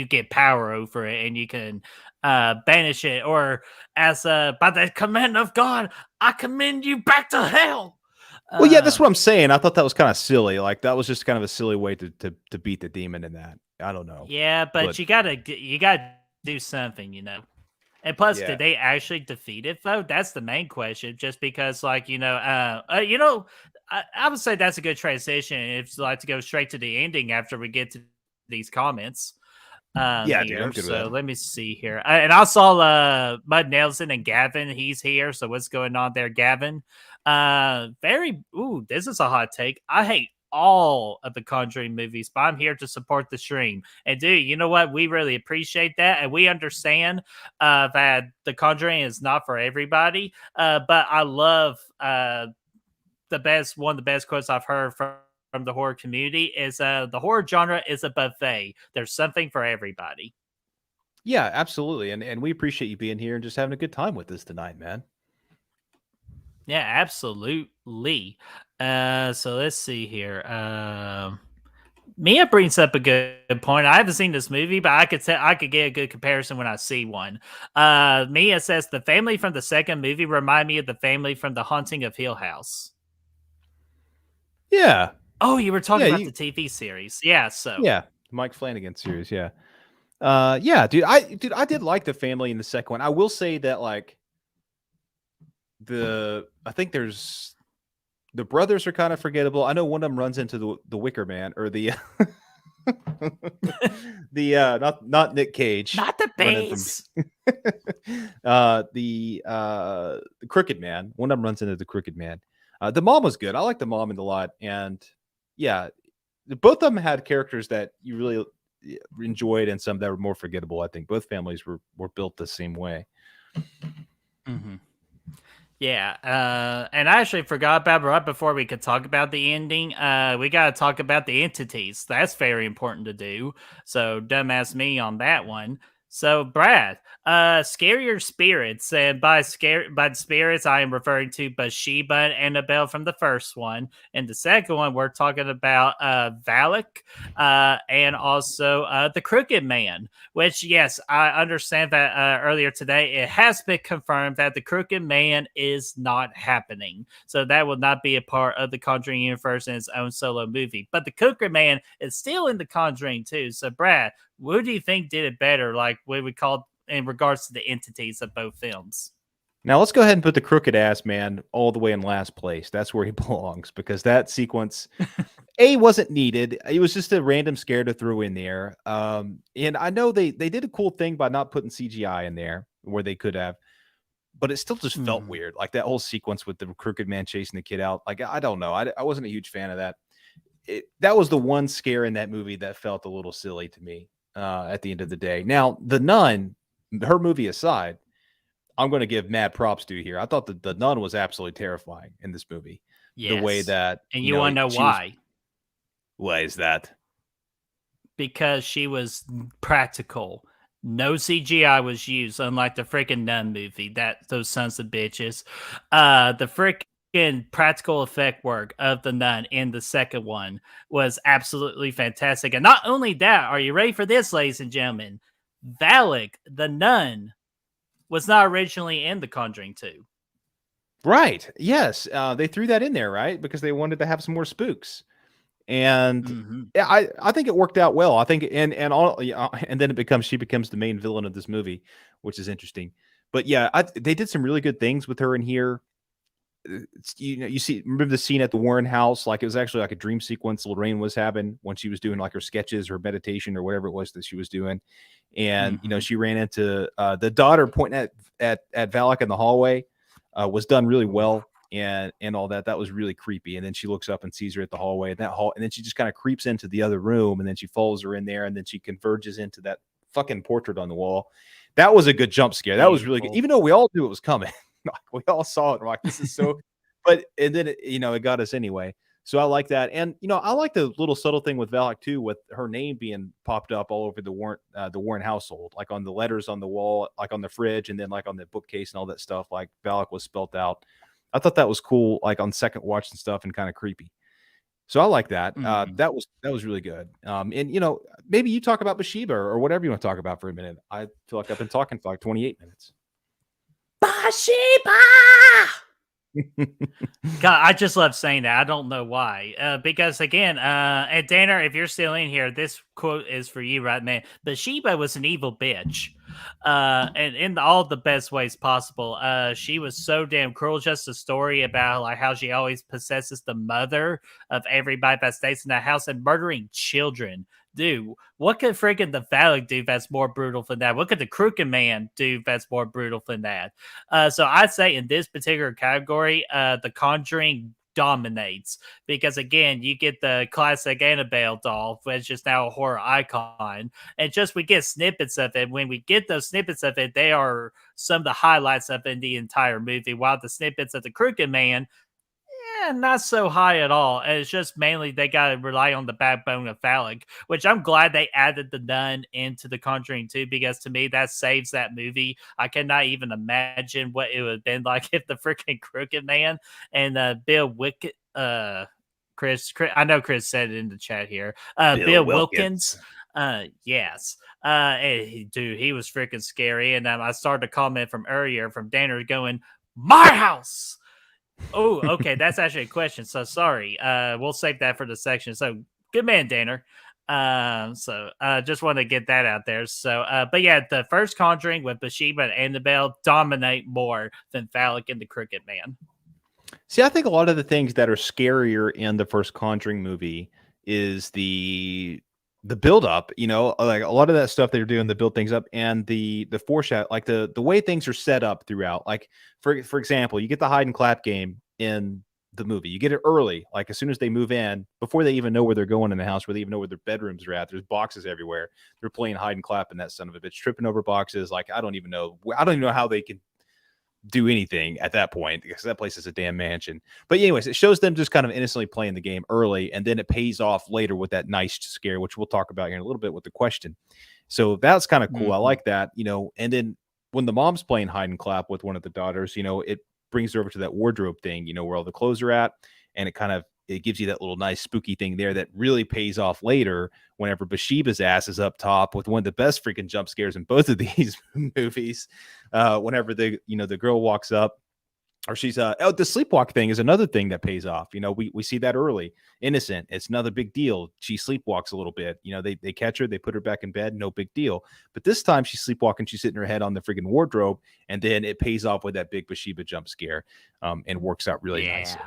get power over it, and you can banish it. Or as by the command of God, I commend you back to hell. Well, yeah, that's what I'm saying. I thought that was kind of silly. Like, that was just kind of a silly way to beat the demon in that. I don't know. Yeah, but you gotta do something. And plus, Yeah. did they actually defeat it though? That's the main question. Just because, I would say that's a good transition. If like to go straight to the ending after we get to these comments. Yeah, dude, here. I'm good with So that. let me see here. And I saw Mud Nelson and Gavin. He's here. So what's going on there, Gavin? This is a hot take. I hate all of the Conjuring movies, but I'm here to support the stream. And dude, you know what? We really appreciate that, and we understand that the Conjuring is not for everybody. But I love one of the best quotes I've heard from the horror community is the horror genre is a buffet. There's something for everybody. Yeah, absolutely. And we appreciate you being here and just having a good time with us tonight, man. Yeah, absolutely. So let's see here. Mia brings up a good point. I haven't seen this movie, but I could get a good comparison when I see one. Mia says the family from the second movie remind me of the family from The Haunting of Hill House. Yeah. Oh, you were talking about the TV series. Yeah, so. Yeah, Mike Flanagan series, yeah. Yeah, dude, I did like the family in the second one. I will say that, like, I think there's the brothers are kind of forgettable. I know one of them runs into the Wicker Man, or the not Nick Cage, Not the base. The Crooked Man. One of them runs into the Crooked Man. The mom was good. I like the mom in a lot, and yeah, both of them had characters that you really enjoyed, and some that were more forgettable. I think both families were built the same way. Mm-hmm. Yeah, and I actually forgot about right before we could talk about the ending. We got to talk about the entities. That's very important to do. So dumbass me on that one. So Brad, scarier spirits, and by the spirits I am referring to Bathsheba and Annabelle from the first one, and the second one we're talking about Valak, and also the Crooked Man. Which, yes, I understand that earlier today it has been confirmed that the Crooked Man is not happening, so that will not be a part of the Conjuring universe in its own solo movie. But the Crooked Man is still in the Conjuring too. So Brad, What do you think did it better? Like what we call in regards to the entities of both films. Now let's go ahead and put the crooked ass man all the way in last place. That's where he belongs because that sequence wasn't needed. It was just a random scare to throw in there. And I know they did a cool thing by not putting CGI in there where they could have, but it still just felt weird. Like that whole sequence with the crooked man chasing the kid out. Like I don't know. I wasn't a huge fan of that. That was the one scare in that movie that felt a little silly to me at the end of the day. Now, The Nun, her movie aside, I'm going to give mad props to here. I thought the Nun was absolutely terrifying in this movie. Yes. The way that, and you want to know why? Why is that? Because she was practical. No CGI was used, unlike the freaking Nun movie. Those sons of bitches. The freaking practical effect work of the Nun in the second one was absolutely fantastic. And not only that, are you ready for this, ladies and gentlemen? Valak, the Nun, was not originally in The Conjuring 2. Right. Yes. They threw that in there, right? Because they wanted to have some more spooks. And I think it worked out well. I think and then she becomes the main villain of this movie, which is interesting. But yeah, they did some really good things with her in here. Remember the scene at the Warren house? Like it was actually like a dream sequence Lorraine was having when she was doing like her sketches or meditation or whatever it was that she was doing. And she ran into the daughter pointing at Valak in the hallway was done really well. And all that was really creepy. And then she looks up and sees her at the hallway and and then she just kind of creeps into the other room and then she follows her in there and then she converges into that fucking portrait on the wall. That was a good jump scare. That was really good. Even though we all knew it was coming. We all saw it. We're like, this is so and then it got us anyway. So I like that. And I like the little subtle thing with Valak too, with her name being popped up all over the Warren household, like on the letters on the wall, like on the fridge, and then like on the bookcase and all that stuff, like Valak was spelt out. I thought that was cool, like on second watch and stuff, and kind of creepy. So I like that. That was really good. And maybe you talk about Bathsheba or whatever you want to talk about for a minute. I feel like I've been talking for like 28 minutes. Bathsheba! God, I just love saying that. I don't know why. Because again, and Danner, if you're still in here, this quote is for you, right, man? Bathsheba was an evil bitch. And in all the best ways possible. She was so damn cruel. Just a story about like how she always possesses the mother of everybody that stays in that house and murdering children. Dude, what could freaking the Valak do that's more brutal than that? What could the Crooked Man do that's more brutal than that? So I'd say in this particular category, The Conjuring dominates because again you get the classic Annabelle doll, which is now a horror icon, and just we get snippets of it. When we get those snippets of it, they are some of the highlights of in the entire movie, while the snippets of the Crooked Man, not so high at all. And it's just mainly they got to rely on the backbone of Valak, which I'm glad they added the Nun into The Conjuring 2, because to me that saves that movie. I cannot even imagine what it would have been like if the freaking Crooked Man and Bill Wickett, Chris, I know Chris said it in the chat here. Bill Wilkins. Yes. Dude, he was freaking scary. And I started a comment from earlier from Danner going, "My house." Oh, okay. That's actually a question. So sorry. We'll save that for the section. So good man, Danner. Just want to get that out there. So, but yeah, the first Conjuring with Bathsheba and Annabelle dominate more than Valak and the Crooked Man. See, I think a lot of the things that are scarier in the first Conjuring movie is the build up, like a lot of that stuff they're doing to build things up, and the foreshadow, like the way things are set up throughout. Like for example, you get the hide and clap game in the movie. You get it early, like as soon as they move in, before they even know where they're going in the house, where they even know where their bedrooms are at. There's boxes everywhere. They're playing hide and clap in that son of a bitch, tripping over boxes. Like I don't even know how they can do anything at that point, because that place is a damn mansion. But anyways, it shows them just kind of innocently playing the game early, and then it pays off later with that nice scare, which we'll talk about here in a little bit with the question. So that's kind of cool. I like that, and then when the mom's playing hide and clap with one of the daughters, it brings her over to that wardrobe thing, where all the clothes are at, and it gives you that little nice spooky thing there that really pays off later whenever Bathsheba's ass is up top with one of the best freaking jump scares in both of these movies. Whenever the girl walks up Or she's the sleepwalk thing is another thing that pays off. You know, we see that early. Innocent, it's another big deal. She sleepwalks a little bit. You know, they catch her, they put her back in bed, no big deal. But this time she's sleepwalking, she's hitting her head on the freaking wardrobe, and then it pays off with that big Bathsheba jump scare, and works out really nicely.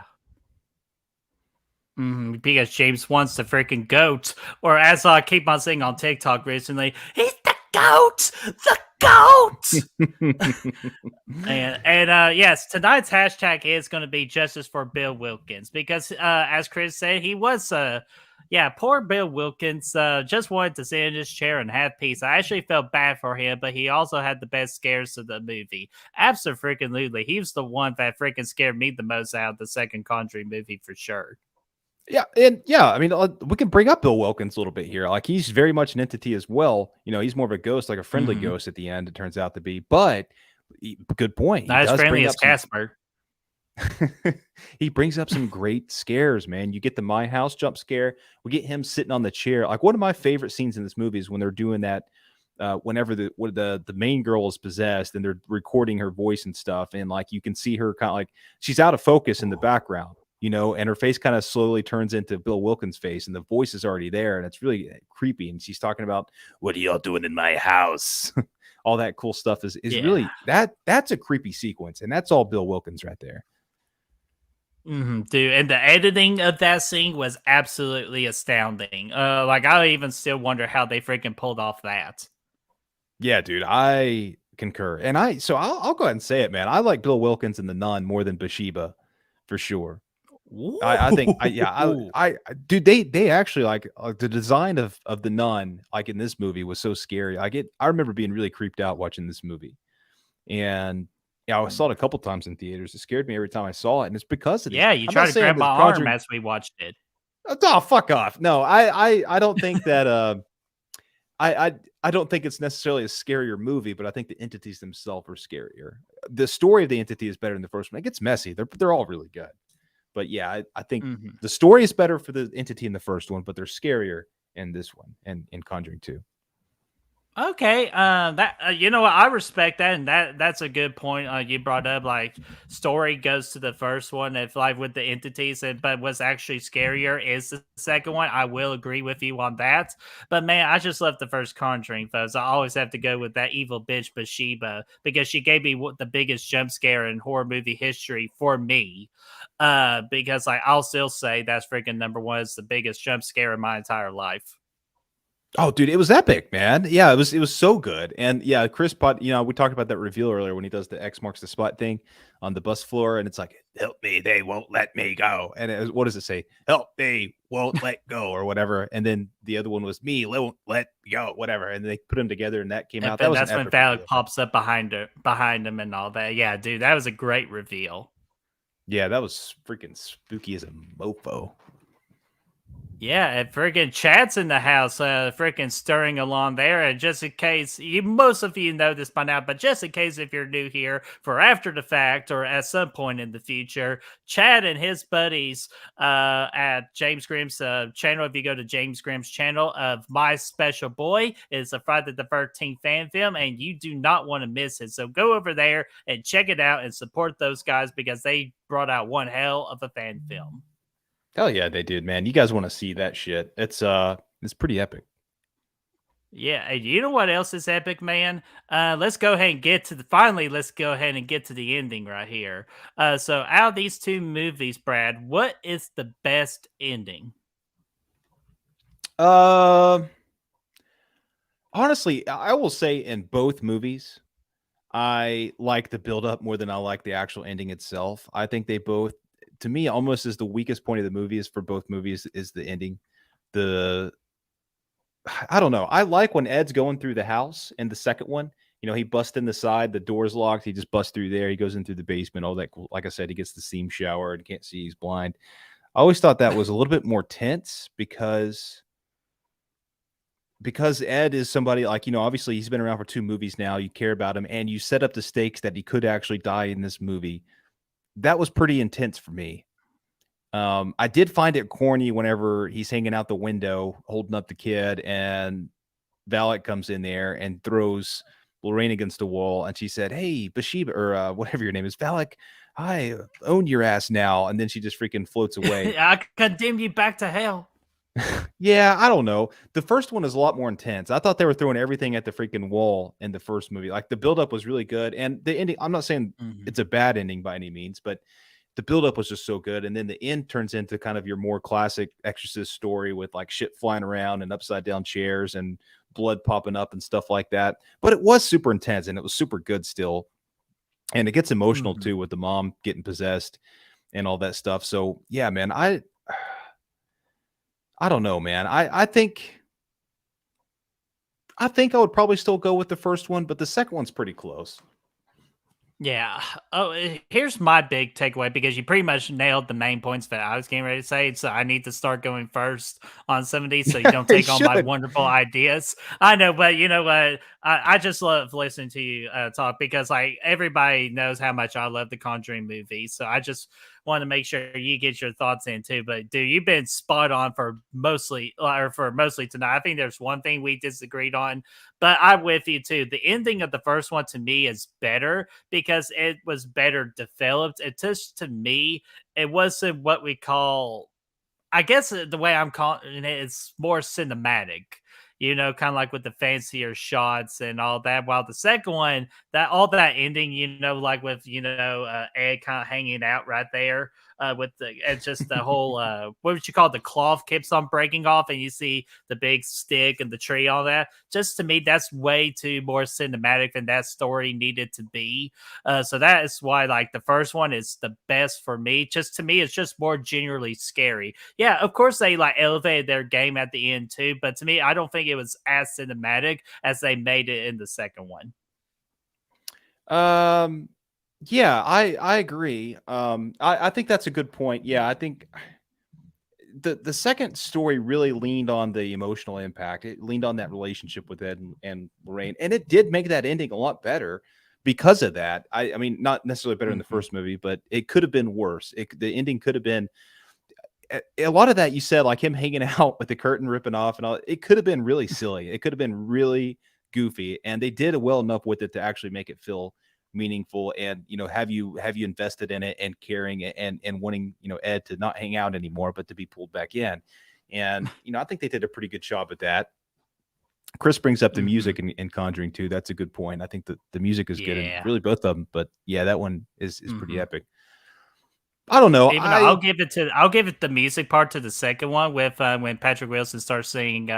Because James wants the freaking goat, or as I keep on saying on TikTok recently, he's the goat, the goat. and yes, tonight's hashtag is going to be justice for Bill Wilkins because, as Chris said, he was poor Bill Wilkins just wanted to sit in his chair and have peace. I actually felt bad for him, but he also had the best scares of the movie. Absolutely, he was the one that freaking scared me the most out of the second Conjuring movie for sure. Yeah, and I mean, we can bring up Bill Wilkins a little bit here. Like, he's very much an entity as well. You know, he's more of a ghost, like a friendly ghost at the end, it turns out to be. But good point. Not as friendly as Casper. He brings up some great scares, man. You get the My House jump scare. We get him sitting on the chair. Like, one of my favorite scenes in this movie is when they're doing that. Whenever the main girl is possessed and they're recording her voice and stuff, and like you can see her kind of like she's out of focus in the background. You know, and her face kind of slowly turns into Bill Wilkins' face, and the voice is already there, and it's really creepy. And she's talking about, "What are y'all doing in my house?" All that cool stuff is really that's a creepy sequence, and that's all Bill Wilkins right there. Dude, and the editing of that scene was absolutely astounding. Like I even still wonder how they freaking pulled off that. Yeah, dude, I concur, and I'll go ahead and say it, man. I like Bill Wilkins in The Nun more than Bathsheba, for sure. I think, dude, they actually like the design of the nun, like in this movie, was so scary. I remember being really creeped out watching this movie, and I saw it a couple times in theaters. It scared me every time I saw it, and it's because of this. Yeah, you tried to grab my arm as we watched it. Oh, fuck off! No, I don't think that. I don't think it's necessarily a scarier movie, but I think the entities themselves are scarier. The story of the entity is better than the first one. It gets messy. They're all really good. But yeah, I think the story is better for the entity in the first one, but they're scarier in this one and in Conjuring 2. Okay, that you know what, I respect that, and that's a good point. You brought up like story goes to the first one, if like with the entities, but what's actually scarier is the second one. I will agree with you on that. But man, I just love the first Conjuring, folks. I always have to go with that evil bitch Bathsheba because she gave me the biggest jump scare in horror movie history for me. Because like I'll still say that's freaking number one. It's the biggest jump scare in my entire life. Oh, dude, it was epic, man. Yeah, it was so good. And yeah, Chris Pot, you know, we talked about that reveal earlier when he does the X marks the spot thing on the bus floor, and it's like, "Help me, they won't let me go." And what does it say? "Help me, won't let go," or whatever. And then the other one was "me, won't let go," whatever. And they put them together, and that came out. That was that's when Valak pops up behind him, and all that. Yeah, dude, that was a great reveal. Yeah, that was freaking spooky as a mofo. Yeah, and freaking Chad's in the house, freaking stirring along there. And just in case, most of you know this by now, but just in case if you're new here for after the fact or at some point in the future, Chad and his buddies at James Grimm's channel, if you go to James Grimm's channel of My Special Boy, is a Friday the 13th fan film, and you do not want to miss it. So go over there and check it out and support those guys because they brought out one hell of a fan film. Hell yeah, they did, man. You guys want to see that shit. It's pretty epic. Yeah, and you know what else is epic, man? Let's go ahead and get to the ending right here. So out of these two movies, Brad, what is the best ending? Honestly, I will say in both movies, I like the build up more than I like the actual ending itself. I think they both, to me, almost is the weakest point of the movie is for both movies is the ending. I don't know. I like when Ed's going through the house in the second one. You know, he busts in the side, the door's locked. He just busts through there. He goes in through the basement. All that cool. Like I said, he gets the steam shower and can't see. He's blind. I always thought that was a little bit more tense because Ed is somebody like, you know, obviously he's been around for 2 movies now. You care about him and you set up the stakes that he could actually die in this movie. That was pretty intense for me. I did find it corny whenever he's hanging out the window holding up the kid and Valak comes in there and throws Lorraine against the wall, and she said, "Hey, Bathsheba, or whatever your name is, Valak, I own your ass now," and then she just freaking floats away. I condemn you back to hell. Yeah, I don't know. The first one is a lot more intense. I thought they were throwing everything at the freaking wall in the first movie. Like the buildup was really good, and the ending. I'm not saying Mhm. it's a bad ending by any means, but the buildup was just so good. And then the end turns into kind of your more classic Exorcist story with like shit flying around and upside down chairs and blood popping up and stuff like that. But it was super intense and it was super good still. And it gets emotional Mhm. too with the mom getting possessed and all that stuff. So yeah, man, I don't know, man. I think I would probably still go with the first one, but the second one's pretty close. Yeah. Oh, here's my big takeaway because you pretty much nailed the main points that I was getting ready to say. So I need to start going first on some of these so you don't You take all my should. wonderful ideas. I know, but you know what? I just love listening to you talk because like everybody knows how much I love the Conjuring movie. So I just want to make sure you get your thoughts in too. But dude, you've been spot on for mostly tonight. I think there's one thing we disagreed on, but I'm with you too. The ending of the first one to me is better because it was better developed. It just to me, it wasn't what we call, I guess the way I'm calling it is more cinematic, kind of like with the fancier shots and all that. While the second one, that all that ending, like with Ed kind of hanging out right there, with the it's just the whole what would you call it? The cloth keeps on breaking off, and you see the big stick and the tree, all that. Just to me, that's way too more cinematic than that story needed to be. So that is why like the first one is the best for me. Just to me, it's just more genuinely scary. Yeah, of course they like elevated their game at the end too, but to me, I don't think it was as cinematic as they made it in the second one. Um, yeah, I agree. I think that's a good point. Yeah, I think the second story really leaned on the emotional impact. It leaned on that relationship with Ed and Lorraine, and it did make that ending a lot better because of that. I mean, not necessarily better in the Mhm. first movie, but it could have been worse. The ending could have been a lot of that you said, like him hanging out with the curtain ripping off and all. It could have been really silly. It could have been really goofy, and they did well enough with it to actually make it feel meaningful and have you invested in it and caring and wanting Ed to not hang out anymore but to be pulled back in. And I think they did a pretty good job at that. Chris brings up the Mhm. music in Conjuring too. That's a good point. I think that the music is good and Yeah. really both of them, but yeah, that one is pretty Mhm. epic. I don't know. Even though I'll give it the music part to the second one with when Patrick Wilson starts singing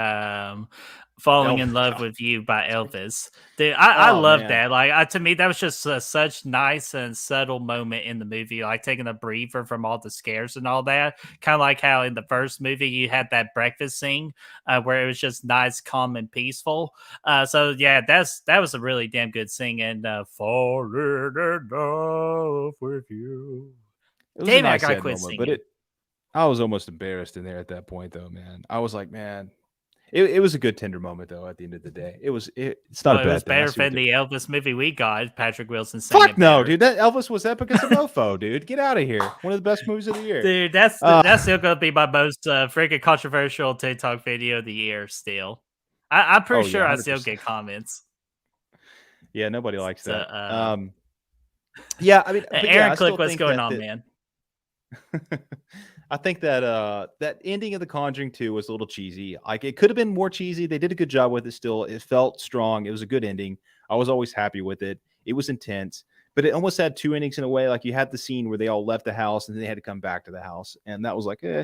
"Falling Elf. in Love with You" by Elvis. Dude, I Oh love man. that. Like to me, that was just such nice and subtle moment in the movie, like taking a breather from all the scares and all that. Kind of like how in the first movie you had that breakfast scene where it was just nice, calm, and peaceful. So yeah, that was a really damn good singing. "Falling in Love with You." It was a Damn it, I nice gotta sad quit moment, but singing. I was almost embarrassed in there at that point, though, man. I was like, man, it was a good tender moment, though. At the end of the day, it's not a Well, it was bad thing. I better see what than they're. the Elvis movie we got. Patrick Wilson Fuck singing no, better. dude. That Elvis was epic as a mofo, dude. Get out of here. One of the best movies of the year. Dude, that's Uh, that's still gonna be my most freaking controversial TikTok video of the year. Still, I'm pretty oh yeah, sure I still 100%. get comments. Yeah, nobody likes So, that. Yeah, I mean, but yeah, Aaron I still Click, what's think going that on, man? I think that that ending of The Conjuring 2 was a little cheesy. Like it could have been more cheesy. They did a good job with it still. It felt strong. It was a good ending. I was always happy with it. It was intense, but it almost had two endings in a way. Like you had the scene where they all left the house and then they had to come back to the house. And that was like, eh.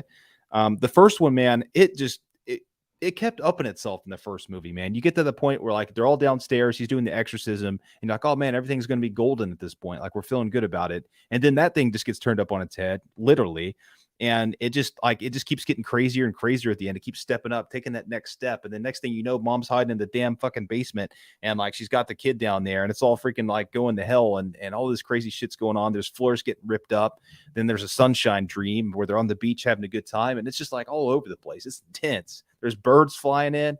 The first one, man, it kept upping itself in the first movie, man. You get to the point where like they're all downstairs, he's doing the exorcism, and you're like, oh man, everything's gonna be golden at this point. Like we're feeling good about it. And then that thing just gets turned up on its head, literally. And it just keeps getting crazier and crazier at the end. It keeps stepping up, taking that next step. And the next thing you know, mom's hiding in the damn fucking basement and like she's got the kid down there and it's all freaking like going to hell and all this crazy shit's going on. There's floors getting ripped up. Then there's a sunshine dream where they're on the beach having a good time. And it's just like all over the place. It's intense. There's birds flying in.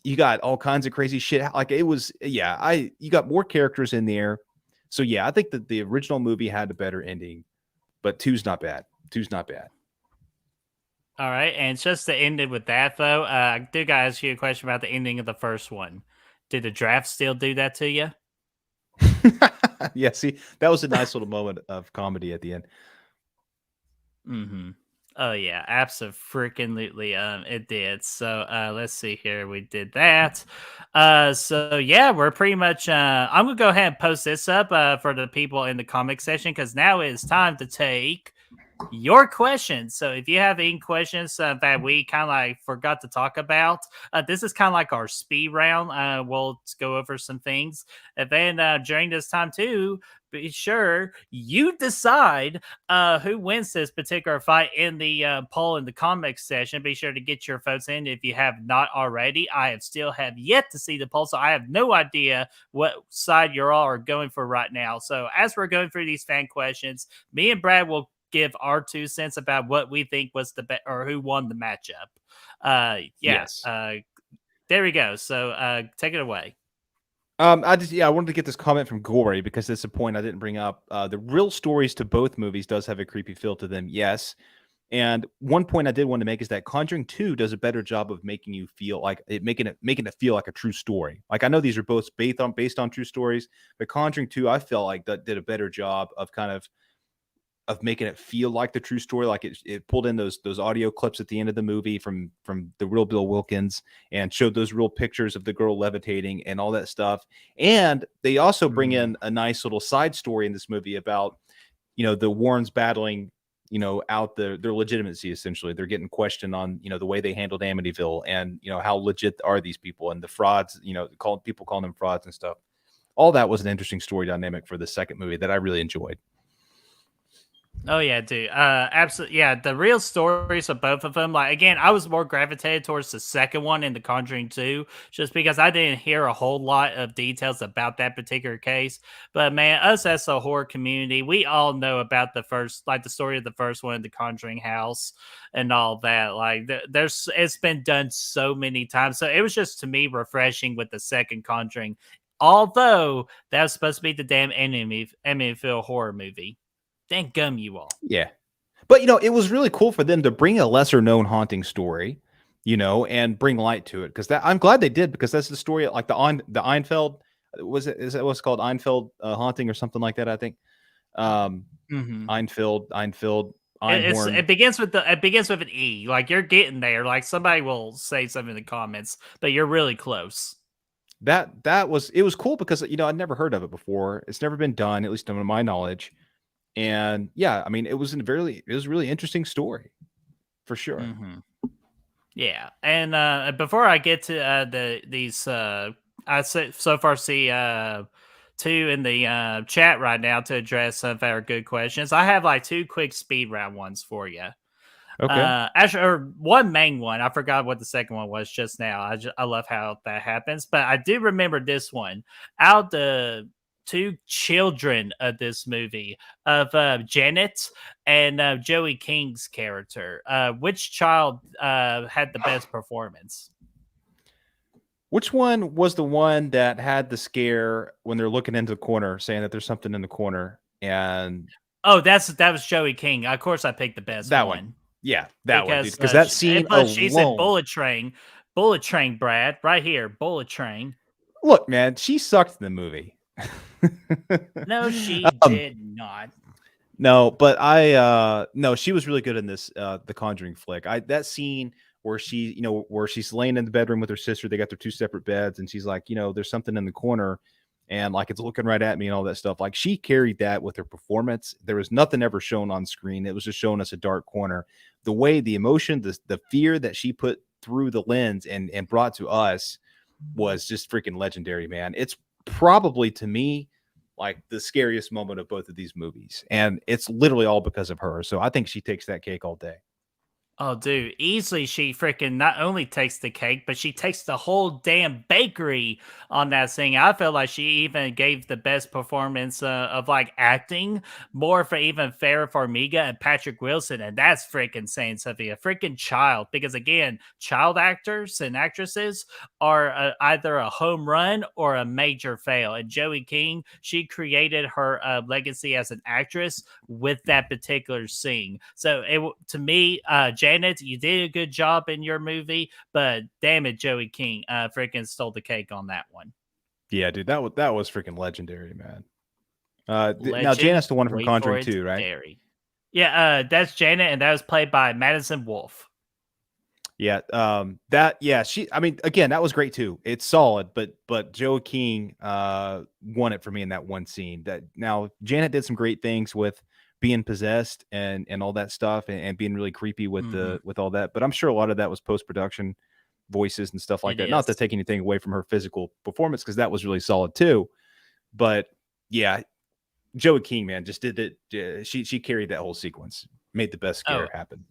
You got all kinds of crazy shit. Like it was, yeah, you got more characters in there. So yeah, I think that the original movie had a better ending, but two's not bad. Two's not bad. All right, and just to end it with that though, I do gotta ask you a question about the ending of the first one. Did the draft still do that to you? Yeah, see, that was a nice little moment of comedy at the end. Mm-hmm. Oh yeah, absolutely. It did. So let's see here. We did that. So yeah, we're pretty much. I'm gonna go ahead and post this up for the people in the comic section because now it's time to take your questions. So if you have any questions that we kind of like forgot to talk about, this is kind of like our speed round. We'll go over some things, and then during this time too, be sure you decide who wins this particular fight in the poll in the comics session. Be sure to get your votes in if you have not already. I have still have yet to see the poll, so I have no idea what side you're all are going for right now. So as we're going through these fan questions, me and Brad will give our 2 cents about what we think was the best or who won the matchup. Yes. There we go. So take it away. I wanted to get this comment from Gory because it's a point I didn't bring up. The real stories to both movies does have a creepy feel to them, yes. And one point I did want to make is that Conjuring 2 does a better job of making you feel like making it feel like a true story. Like I know these are both based on true stories, but Conjuring 2 I felt like that did a better job of kind of making it feel like the true story. Like it pulled in those audio clips at the end of the movie from the real Bill Wilkins and showed those real pictures of the girl levitating and all that stuff. And they also bring in a nice little side story in this movie about, the Warrens battling, out their legitimacy. Essentially, they're getting questioned on, the way they handled Amityville and, how legit are these people and the frauds, people calling them frauds and stuff. All that was an interesting story dynamic for the second movie that I really enjoyed. Oh yeah, dude. Absolutely. Yeah, the real stories of both of them. Like again, I was more gravitated towards the second one in The Conjuring 2, just because I didn't hear a whole lot of details about that particular case. But man, us as a horror community, we all know about the story of the first one, The Conjuring House, and all that. Like, it's been done so many times. So it was just to me refreshing with the second Conjuring, although that was supposed to be the damn Amityville horror movie. Thank gum you all. Yeah. But, it was really cool for them to bring a lesser known haunting story, and bring light to it. Because I'm glad they did, because that's the story, like the Einfeld, is that what's called Einfeld haunting or something like that, I think. Einfeld, Einhorn. It begins with an E. Like you're getting there. Like somebody will say something in the comments, but you're really close. It was cool because, I'd never heard of it before. It's never been done, at least to my knowledge. And yeah, I mean, it was a really interesting story for sure. Mm-hmm. Yeah. And before I get to these I so far see two in the chat right now to address some of our good questions. I have like 2 quick speed round ones for you. Okay. Actually, or one main one. I forgot what the second one was just now. I love how that happens, but I do remember this one. Out the 2 children of this movie of Janet and Joey King's character, which child had the best performance? Which one was the one that had the scare when they're looking into the corner, saying that there's something in the corner? And that was Joey King. Of course, I picked the best one. Yeah, that one, because because that scene alone. She's in Bullet Train, Brad, right here, Bullet Train. Look, man, she sucked in the movie. No, she did not. No, but no, she was really good in this the Conjuring flick. That scene where where she's laying in the bedroom with her sister, they got their 2 separate beds, and she's like, there's something in the corner, and like it's looking right at me and all that stuff. Like she carried that with her performance. There was nothing ever shown on screen. It was just showing us a dark corner. The way the emotion, the fear that she put through the lens and brought to us was just freaking legendary, man. It's probably, to me, like the scariest moment of both of these movies, and it's literally all because of her. So I think she takes that cake all day. Oh, dude, easily she freaking not only takes the cake, but she takes the whole damn bakery on that thing. I feel like she even gave the best performance of like acting, more for even Farrah Farmiga and Patrick Wilson, and that's freaking saying something. A freaking child, because again, child actors and actresses are either a home run or a major fail. And Joey King, she created her legacy as an actress with that particular scene. So to me, Janet, you did a good job in your movie, but damn it, Joey King freaking stole the cake on that one. Yeah, dude, that was freaking legendary, man. Now Legend. Janet's the one from Wait for Conjuring it. 2, right? Scary. Yeah, that's Janet, and that was played by Madison Wolfe. Yeah, she. I mean, again, that was great too. It's solid, but Joe King won it for me in that one scene. That now Janet did some great things with being possessed and all that stuff, and being really creepy with with all that. But I'm sure a lot of that was post production voices and stuff like It that. Not to is. take anything away from her physical performance, because that was really solid too. But yeah, Joe King, man, just did it. She carried that whole sequence, made the best scare happen.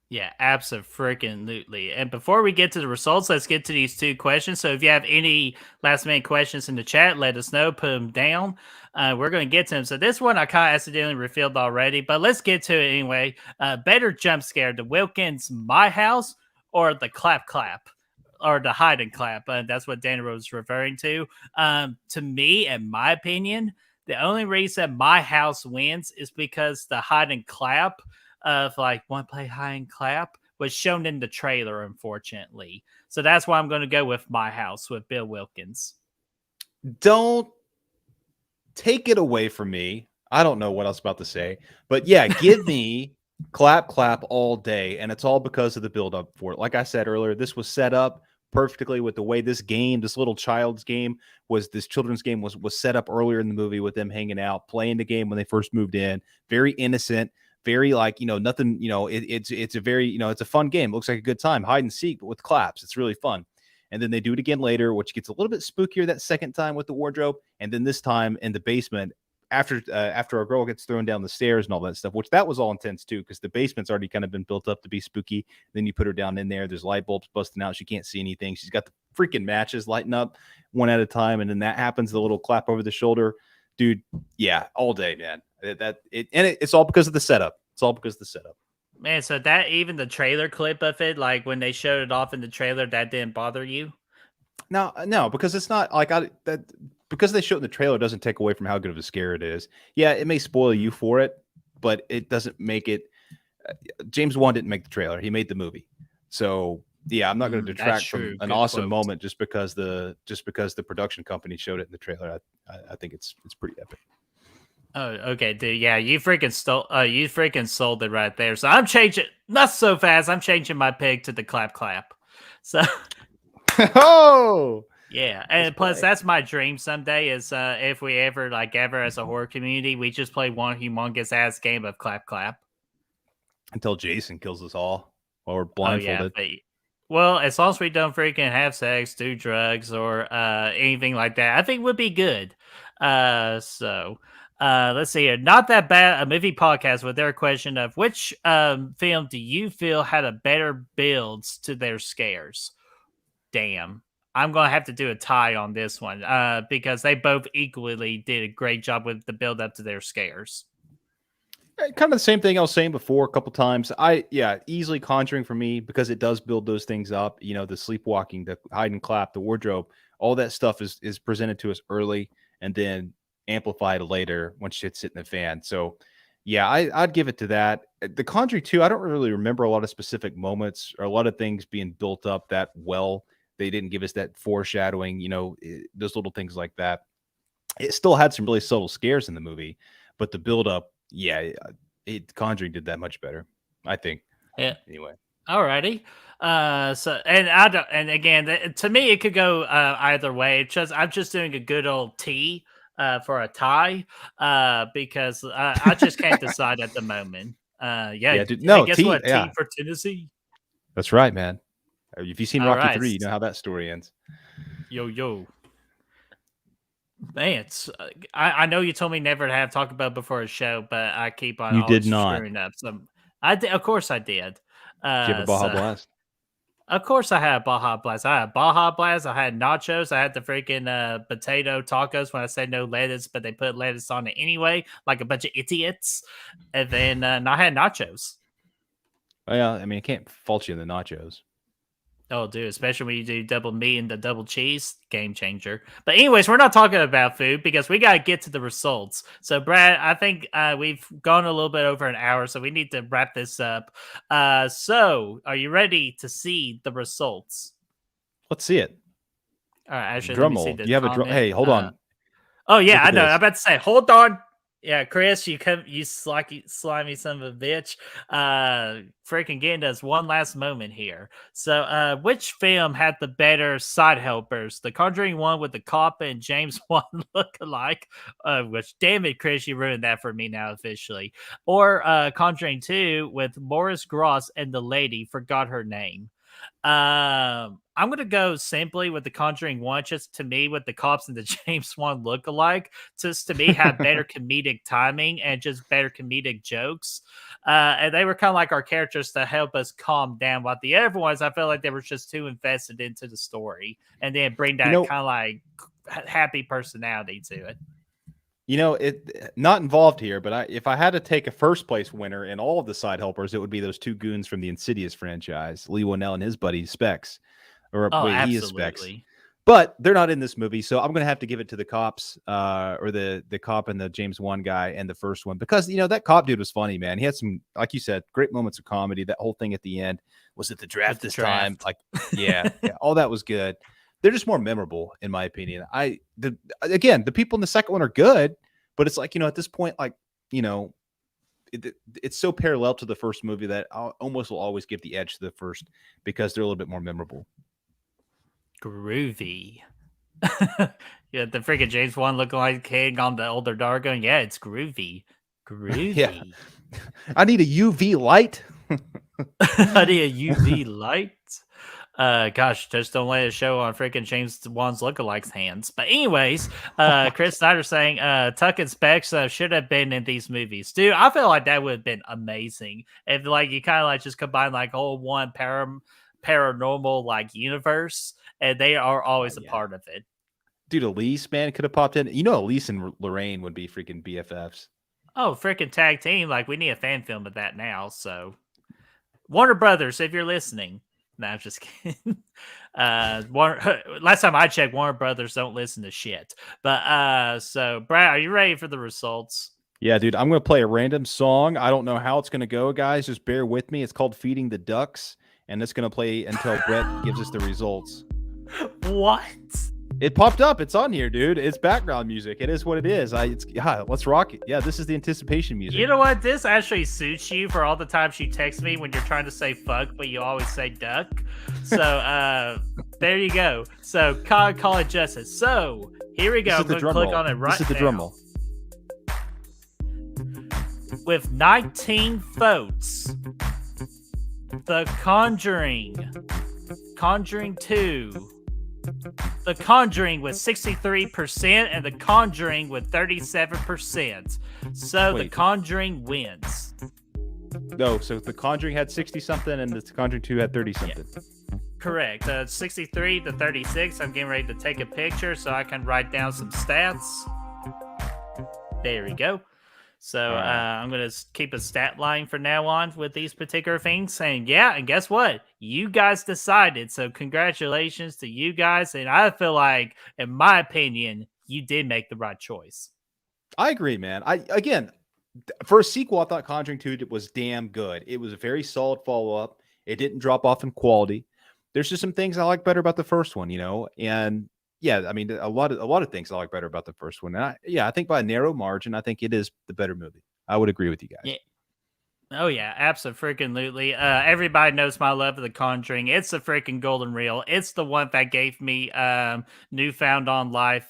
Yeah, absolutely. And before we get to the results, let's get to these two questions. So if you have any last minute questions in the chat, let us know, put them down. We're going to get to them. So this one I kind of accidentally revealed already, but let's get to it anyway. Better jump scare, the Wilkins My House or the Clap Clap? Or the hide and clap. That's what Danny was referring to. To me, in my opinion, the only reason My House wins is because the hide and clap of like one play high and clap was shown in the trailer, unfortunately. So that's why I'm going to go with My House with Bill Wilkins. Don't take it away from me. I don't know what else about to say, but yeah, give me clap clap all day, and it's all because of the build up for it. Like I said earlier, this was set up perfectly with the way this game, this little child's game, this children's game was set up earlier in the movie with them hanging out, playing the game when they first moved in. Very innocent, very like, nothing, it's a very, it's a fun game. It looks like a good time, hide and seek, but with claps. It's really fun. And then they do it again later, which gets a little bit spookier that second time with the wardrobe. And then this time in the basement, after our girl gets thrown down the stairs and all that stuff, which that was all intense too, because the basement's already kind of been built up to be spooky. Then you put her down in there. There's light bulbs busting out. She can't see anything. She's got the freaking matches lighting up one at a time. And then that happens, the little clap over the shoulder. Dude, yeah, all day, man. It's all because of the setup. It's all because of the setup. Man, so that even the trailer clip of it, like when they showed it off in the trailer, that didn't bother you? No, because it's not like because they show it in the trailer doesn't take away from how good of a scare it is. Yeah, it may spoil you for it, but it doesn't make it. James Wan didn't make the trailer; he made the movie. So yeah, I'm not going to detract from an awesome moment just because the production company showed it in the trailer. I think it's pretty epic. Oh, okay, dude. Yeah, you freaking sold it right there. So I'm changing, not so fast. I'm changing my pick to the clap clap. So. Oh yeah, and plus that's my dream someday is if we ever as a horror community, we just play one humongous ass game of clap clap until Jason kills us all while we're blindfolded. Oh, yeah, well, as long as we don't freaking have sex, do drugs, or anything like that, I think would be good. Let's see here. Not that bad. A movie podcast with their question of which film do you feel had a better builds to their scares? Damn. I'm going to have to do a tie on this one because they both equally did a great job with the build up to their scares. Kind of the same thing I was saying before a couple times. Easily Conjuring for me because it does build those things up. The sleepwalking, the hide and clap, the wardrobe, all that stuff is presented to us early and then amplified later when shit's hitting the fan. So yeah, I'd give it to that. The Conjuring 2, I don't really remember a lot of specific moments or a lot of things being built up that well. They didn't give us that foreshadowing, those little things like that. It still had some really subtle scares in the movie, but the build up, yeah, Conjuring did that much better, I think. Yeah. Anyway. Alrighty. And again, to me, it could go either way. I'm just doing a good old T for a tie because I just can't decide at the moment. Dude, no, guess T, what? yeah. T for Tennessee. That's right, man. If you've seen Rocky 3, you know how that story ends. Yo. Man, I know you told me never to have talked about before a show, but I keep on screwing up. So of course I did. Did you have a Baja Blast? Of course I had a Baja Blast. I had Baja Blast. I had nachos. I had the freaking potato tacos when I said no lettuce, but they put lettuce on it anyway, like a bunch of idiots. And then I had nachos. Oh, yeah, I mean, I can't fault you in the nachos. Oh, dude, especially when you do double meat and the double cheese, game changer. But anyways, we're not talking about food because we got to get to the results. So, Brad, I think we've gone a little bit over an hour, so we need to wrap this up. So, are you ready to see the results? Let's see it. All right, actually, let Drum me see roll. the Do you have a drum? comment. Hey, hold on. Oh yeah, Look I at know. this. I'm about to say, hold on. Yeah, Chris, you slimy son of a bitch. Freaking getting us one last moment here. So, which film had the better side helpers? The Conjuring one with the cop and James Wan look alike. Which, damn it, Chris, you ruined that for me now officially. Or Conjuring 2 with Morris Gross and the lady, forgot her name. I'm gonna go simply with the Conjuring one, just to me with the cops and the James Wan look alike. Just to me, have better comedic timing and just better comedic jokes. And they were kind of like our characters to help us calm down. While the other ones, I felt like they were just too invested into the story, and then bring that kind of like happy personality to it. It not involved here, but if I had to take a first place winner in all of the side helpers, it would be those two goons from the Insidious franchise, Lee Winnell and his buddy Specs, he is Specs. Absolutely. But they're not in this movie, so I'm going to have to give it to the cops, or the cop and the James Wan guy and the first one, because that cop dude was funny, man. He had some, like you said, great moments of comedy. That whole thing at the end, was it the draft this time? Like, yeah, all that was good. They're just more memorable, in my opinion. The people in the second one are good, but it's like, at this point, like, it's so parallel to the first movie that I almost will always give the edge to the first, because they're a little bit more memorable. Groovy. Yeah, the freaking James Wan looking like kid on the older dog going, yeah, it's groovy. Groovy. Yeah. I need a UV light. I need a UV light. Gosh, just don't let it show on freaking James Wan's lookalikes' hands. But anyways, Chris Snyder saying Tuck and Specs should have been in these movies. Dude, I feel like that would have been amazing if like you kind of like just combine like whole one paranormal like universe, and they are always a part of it. Dude, Elise, man, could have popped in. Elise and Lorraine would be freaking BFFs. Oh, freaking tag team. Like, we need a fan film of that now. So, Warner Brothers, if you're listening. No, I'm just kidding. Last time I checked, Warner Brothers don't listen to shit. But, so, Brad, are you ready for the results? Yeah, dude, I'm going to play a random song. I don't know how it's going to go, guys. Just bear with me. It's called Feeding the Ducks, and it's going to play until Brett gives us the results. What? It popped up. It's on here, dude. It's background music. It is what it is. Let's rock it. Yeah, this is the anticipation music. You know what? This actually suits you for all the times you text me when you're trying to say fuck, but you always say duck. So there you go. So call it justice. So here we go. I'm going to click on it right now. This is the drum roll. With 19 votes, The Conjuring 2, The Conjuring with 63%, and The Conjuring with 37%. So The Conjuring wins. No, so The Conjuring had 60-something, and The Conjuring 2 had 30-something. Yeah. Correct. 63 to 36. I'm getting ready to take a picture so I can write down some stats. There we go. So I'm going to keep a stat line from now on with these particular things. And and guess what? You guys decided. So congratulations to you guys. And I feel like, in my opinion, you did make the right choice. I agree, man. For a sequel, I thought Conjuring 2 was damn good. It was a very solid follow-up. It didn't drop off in quality. There's just some things I like better about the first one, and yeah, I mean, a lot of things I like better about the first one. And I think by a narrow margin, I think it is the better movie. I would agree with you guys. Yeah. Oh yeah, absolutely. Everybody knows my love of The Conjuring. It's the freaking golden reel. It's the one that gave me newfound on life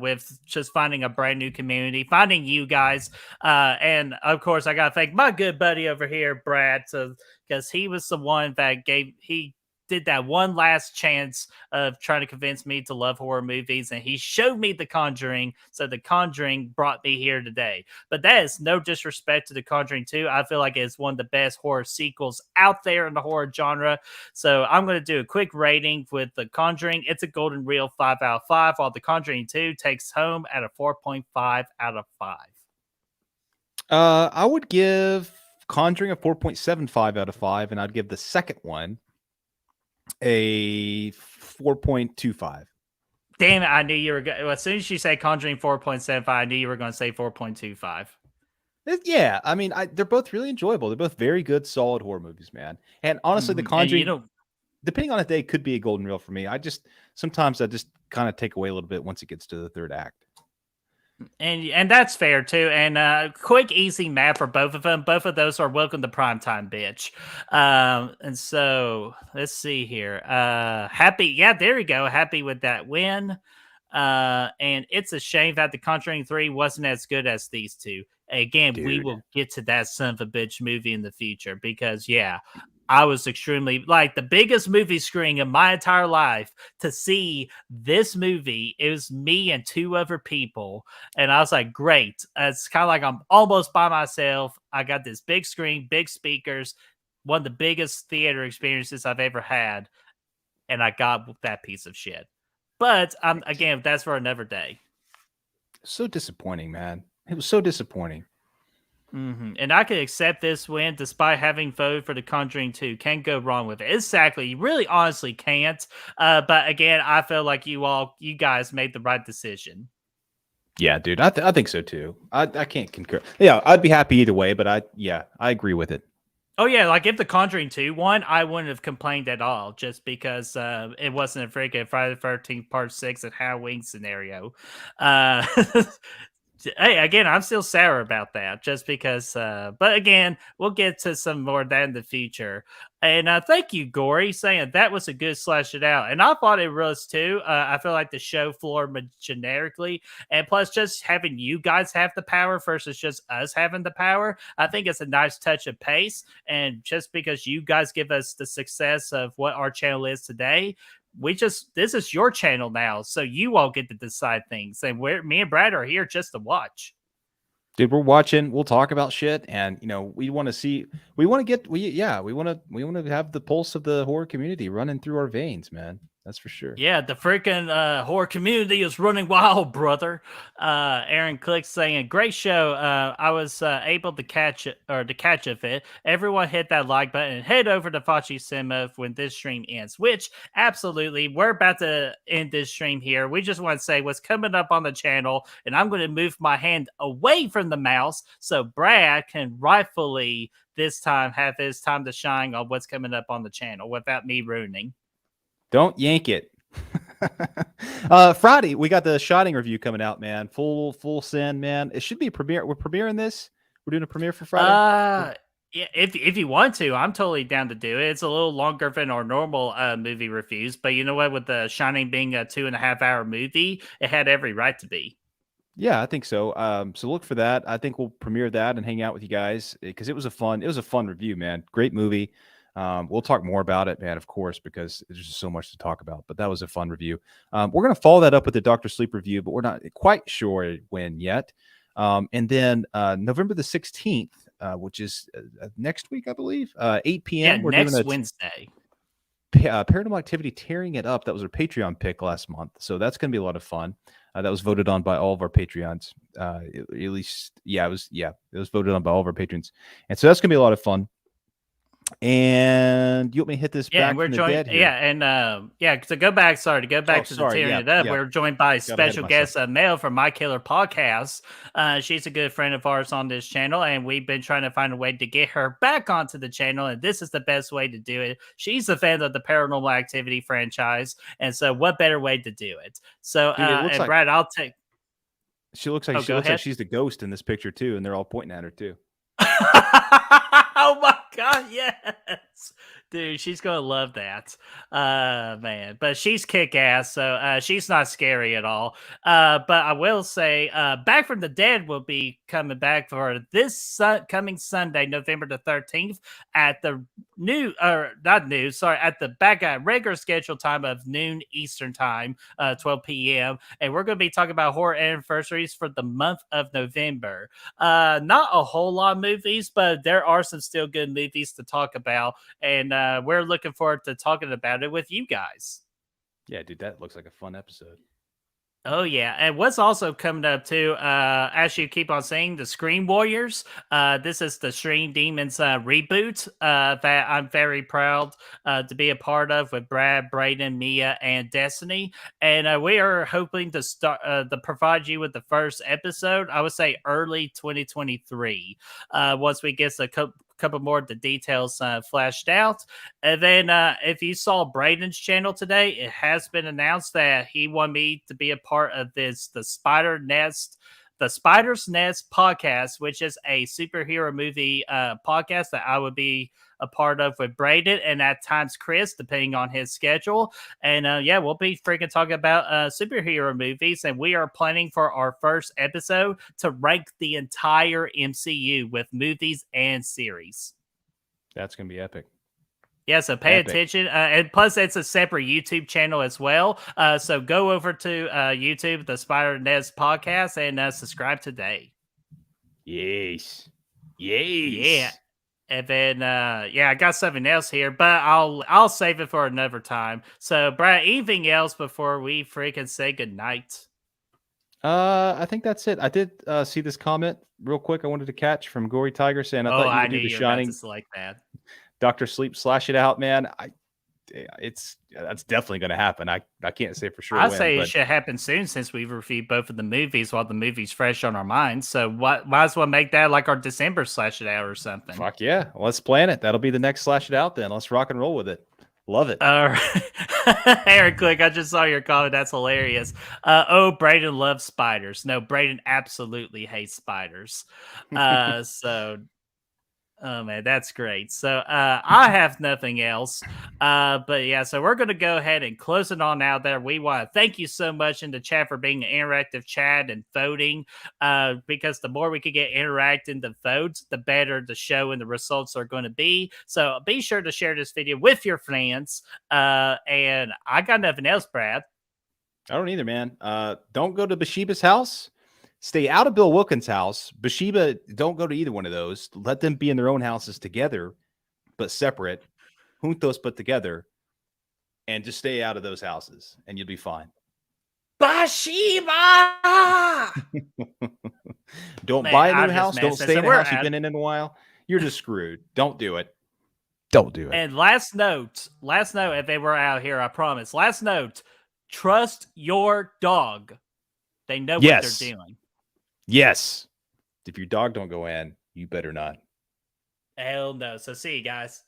with just finding a brand new community, finding you guys, and of course I gotta thank my good buddy over here, Brad, because he was the one that did that one last chance of trying to convince me to love horror movies, and he showed me The Conjuring, so The Conjuring brought me here today. But that is no disrespect to The Conjuring 2. I feel like it's one of the best horror sequels out there in the horror genre. So I'm going to do a quick rating with The Conjuring. It's a golden reel 5 out of 5, while The Conjuring 2 takes home at a 4.5 out of 5. I would give Conjuring a 4.75 out of 5, and I'd give the second one a 4.25. Damn it, I knew you were going. As soon as you say Conjuring 4.75, I knew you were going to say 4.25. Yeah, I mean, they're both really enjoyable. They're both very good, solid horror movies, man. And honestly, The Conjuring, depending on the day, could be a golden reel for me. Sometimes I just kind of take away a little bit once it gets to the third act. And that's fair too. And quick, easy map for both of them. Both of those are welcome to primetime, bitch. And so let's see here. Happy, yeah, there we go. Happy with that win. And it's a shame that the Conjuring 3 wasn't as good as these two. Again, we Dude. will get to that son of a bitch movie in the future because, yeah, I was extremely like the biggest movie screen in my entire life to see this movie. It was me and two other people. And I was like, great. It's kind of like I'm almost by myself. I got this big screen, big speakers, one of the biggest theater experiences I've ever had. And I got that piece of shit. But again, that's for another day. So disappointing, man. It was so disappointing. And I could accept this win despite having voted for The Conjuring 2. Can't go wrong with it. Exactly. You really honestly can't. But again, I feel like you guys made the right decision. Yeah, dude. I think so too. I can't concur. Yeah, I'd be happy either way, but I agree with it. Oh, yeah, like if The Conjuring 2 won, I wouldn't have complained at all just because it wasn't a freaking Friday the 13th Part 6 and Halloween scenario. Hey, again, I'm still sour about that just because, but again, we'll get to some more of that in the future. And thank you, Gory, saying that was a good slash it out. And I thought it was too. I feel like the show floored generically. And plus, just having you guys have the power versus just us having the power, I think it's a nice touch of pace. And just because you guys give us the success of what our channel is today, this is your channel now, so you all get to decide things, and me and Brad are here just to watch. Dude, we're watching. We'll talk about shit, and we want to have the pulse of the horror community running through our veins, man. That's for sure. Yeah, the freaking horror community is running wild, brother. Aaron Click saying, great show. I was able to catch it of it. Everyone hit that like button and head over to Fachi Cinema when this stream ends, which absolutely, we're about to end this stream here. We just want to say what's coming up on the channel, and I'm going to move my hand away from the mouse so Brad can rightfully this time have his time to shine on what's coming up on the channel without me ruining. Don't yank it. Friday, we got the Shotting review coming out, man. Full send, man. It should be a premiere. We're premiering this. We're doing a premiere for Friday. Yeah, if you want to, I'm totally down to do it. It's a little longer than our normal movie reviews, but you know what? With The Shining being a 2.5 hour movie, it had every right to be. Yeah, I think so. So look for that. I think we'll premiere that and hang out with you guys because it was a fun review, man. Great movie. We'll talk more about it, man, of course, because there's just so much to talk about. But that was a fun review. We're going to follow that up with the Dr. Sleep review, but we're not quite sure when yet. And then November the 16th, which is next week, I believe, 8 p.m. Yeah, we're next doing Wednesday. Paranormal Activity Tearing It Up. That was our Patreon pick last month. So that's going to be a lot of fun. That was voted on by all of our Patreons. It was voted on by all of our patrons. And so that's going to be a lot of fun. And you want me to hit this back from the dead here? To go back to the Tearing It Up, we're joined by special guest Mel from My Killer Podcast. She's a good friend of ours on this channel, and we've been trying to find a way to get her back onto the channel, and this is the best way to do it. She's a fan of the Paranormal Activity franchise, and so what better way to do it? So, Dude, Brad, I'll take... She looks like like she's the ghost in this picture, too, and they're all pointing at her, too. Oh my God, yes. Dude, she's going to love that. Man, but she's kick-ass, so she's not scary at all. But I will say, Back from the Dead will be coming back for this coming Sunday, November the 13th at the at the regular scheduled time of noon Eastern time, 12 p.m. And we're going to be talking about horror anniversaries for the month of November. Not a whole lot of movies, but there are some still good movies to talk about. And we're looking forward to talking about it with you guys. Yeah, dude, that looks like a fun episode. Oh, yeah. And what's also coming up, too, as you keep on saying, the Scream Warriors. This is the Scream Demons reboot that I'm very proud to be a part of with Brad, Braden, Mia, and Destiny. And we are hoping to start to provide you with the first episode, I would say early 2023, once we get the couple more of the details flashed out. And then if you saw Braden's channel today, it has been announced that he wanted me to be a part of the Spider's Nest podcast, which is a superhero movie podcast that I would be a part of with Braden and at times Chris, depending on his schedule. And we'll be freaking talking about superhero movies. And we are planning for our first episode to rank the entire MCU with movies and series. That's going to be epic. Yeah, so pay attention. And plus, it's a separate YouTube channel as well. So go over to YouTube, the Spider Nest podcast, and subscribe today. Yes. Yeah. And then, I got something else here, but I'll save it for another time. So, Brad, anything else before we freaking say goodnight? I think that's it. I did see this comment real quick. I wanted to catch from Gory Tiger saying, I thought you would do The Shining. Like that. Dr. Sleep, slash it out, man. That's definitely going to happen. I can't say for sure. I say it should happen soon since we've reviewed both of the movies while the movie's fresh on our minds. So might as well make that like our December slash it out or something. Fuck yeah. Let's plan it. That'll be the next slash it out then. Let's rock and roll with it. Love it. All right. Eric Click, I just saw your comment. That's hilarious. Braden loves spiders. No, Braden absolutely hates spiders. Oh man, that's great. So I have nothing else. But yeah, so we're gonna go ahead and close it on out there. We want to thank you so much in the chat for being an interactive chat and voting. Because the more we can get interacting the votes, the better the show and the results are going to be. So be sure to share this video with your friends. And I got nothing else, Brad. I don't either, man. Don't go to Bathsheba's house. Stay out of Bill Wilkins' house. Bathsheba, don't go to either one of those. Let them be in their own houses together, but separate. Juntos, but together. And just stay out of those houses, and you'll be fine. Bathsheba! Don't buy a new house. Don't stay in a house you've been in a while. You're just screwed. Don't do it. Don't do it. And last note, if they were out here, I promise. Last note, trust your dog. They know what they're doing. Yes. If your dog don't go in, you better not. Hell no. So see you guys.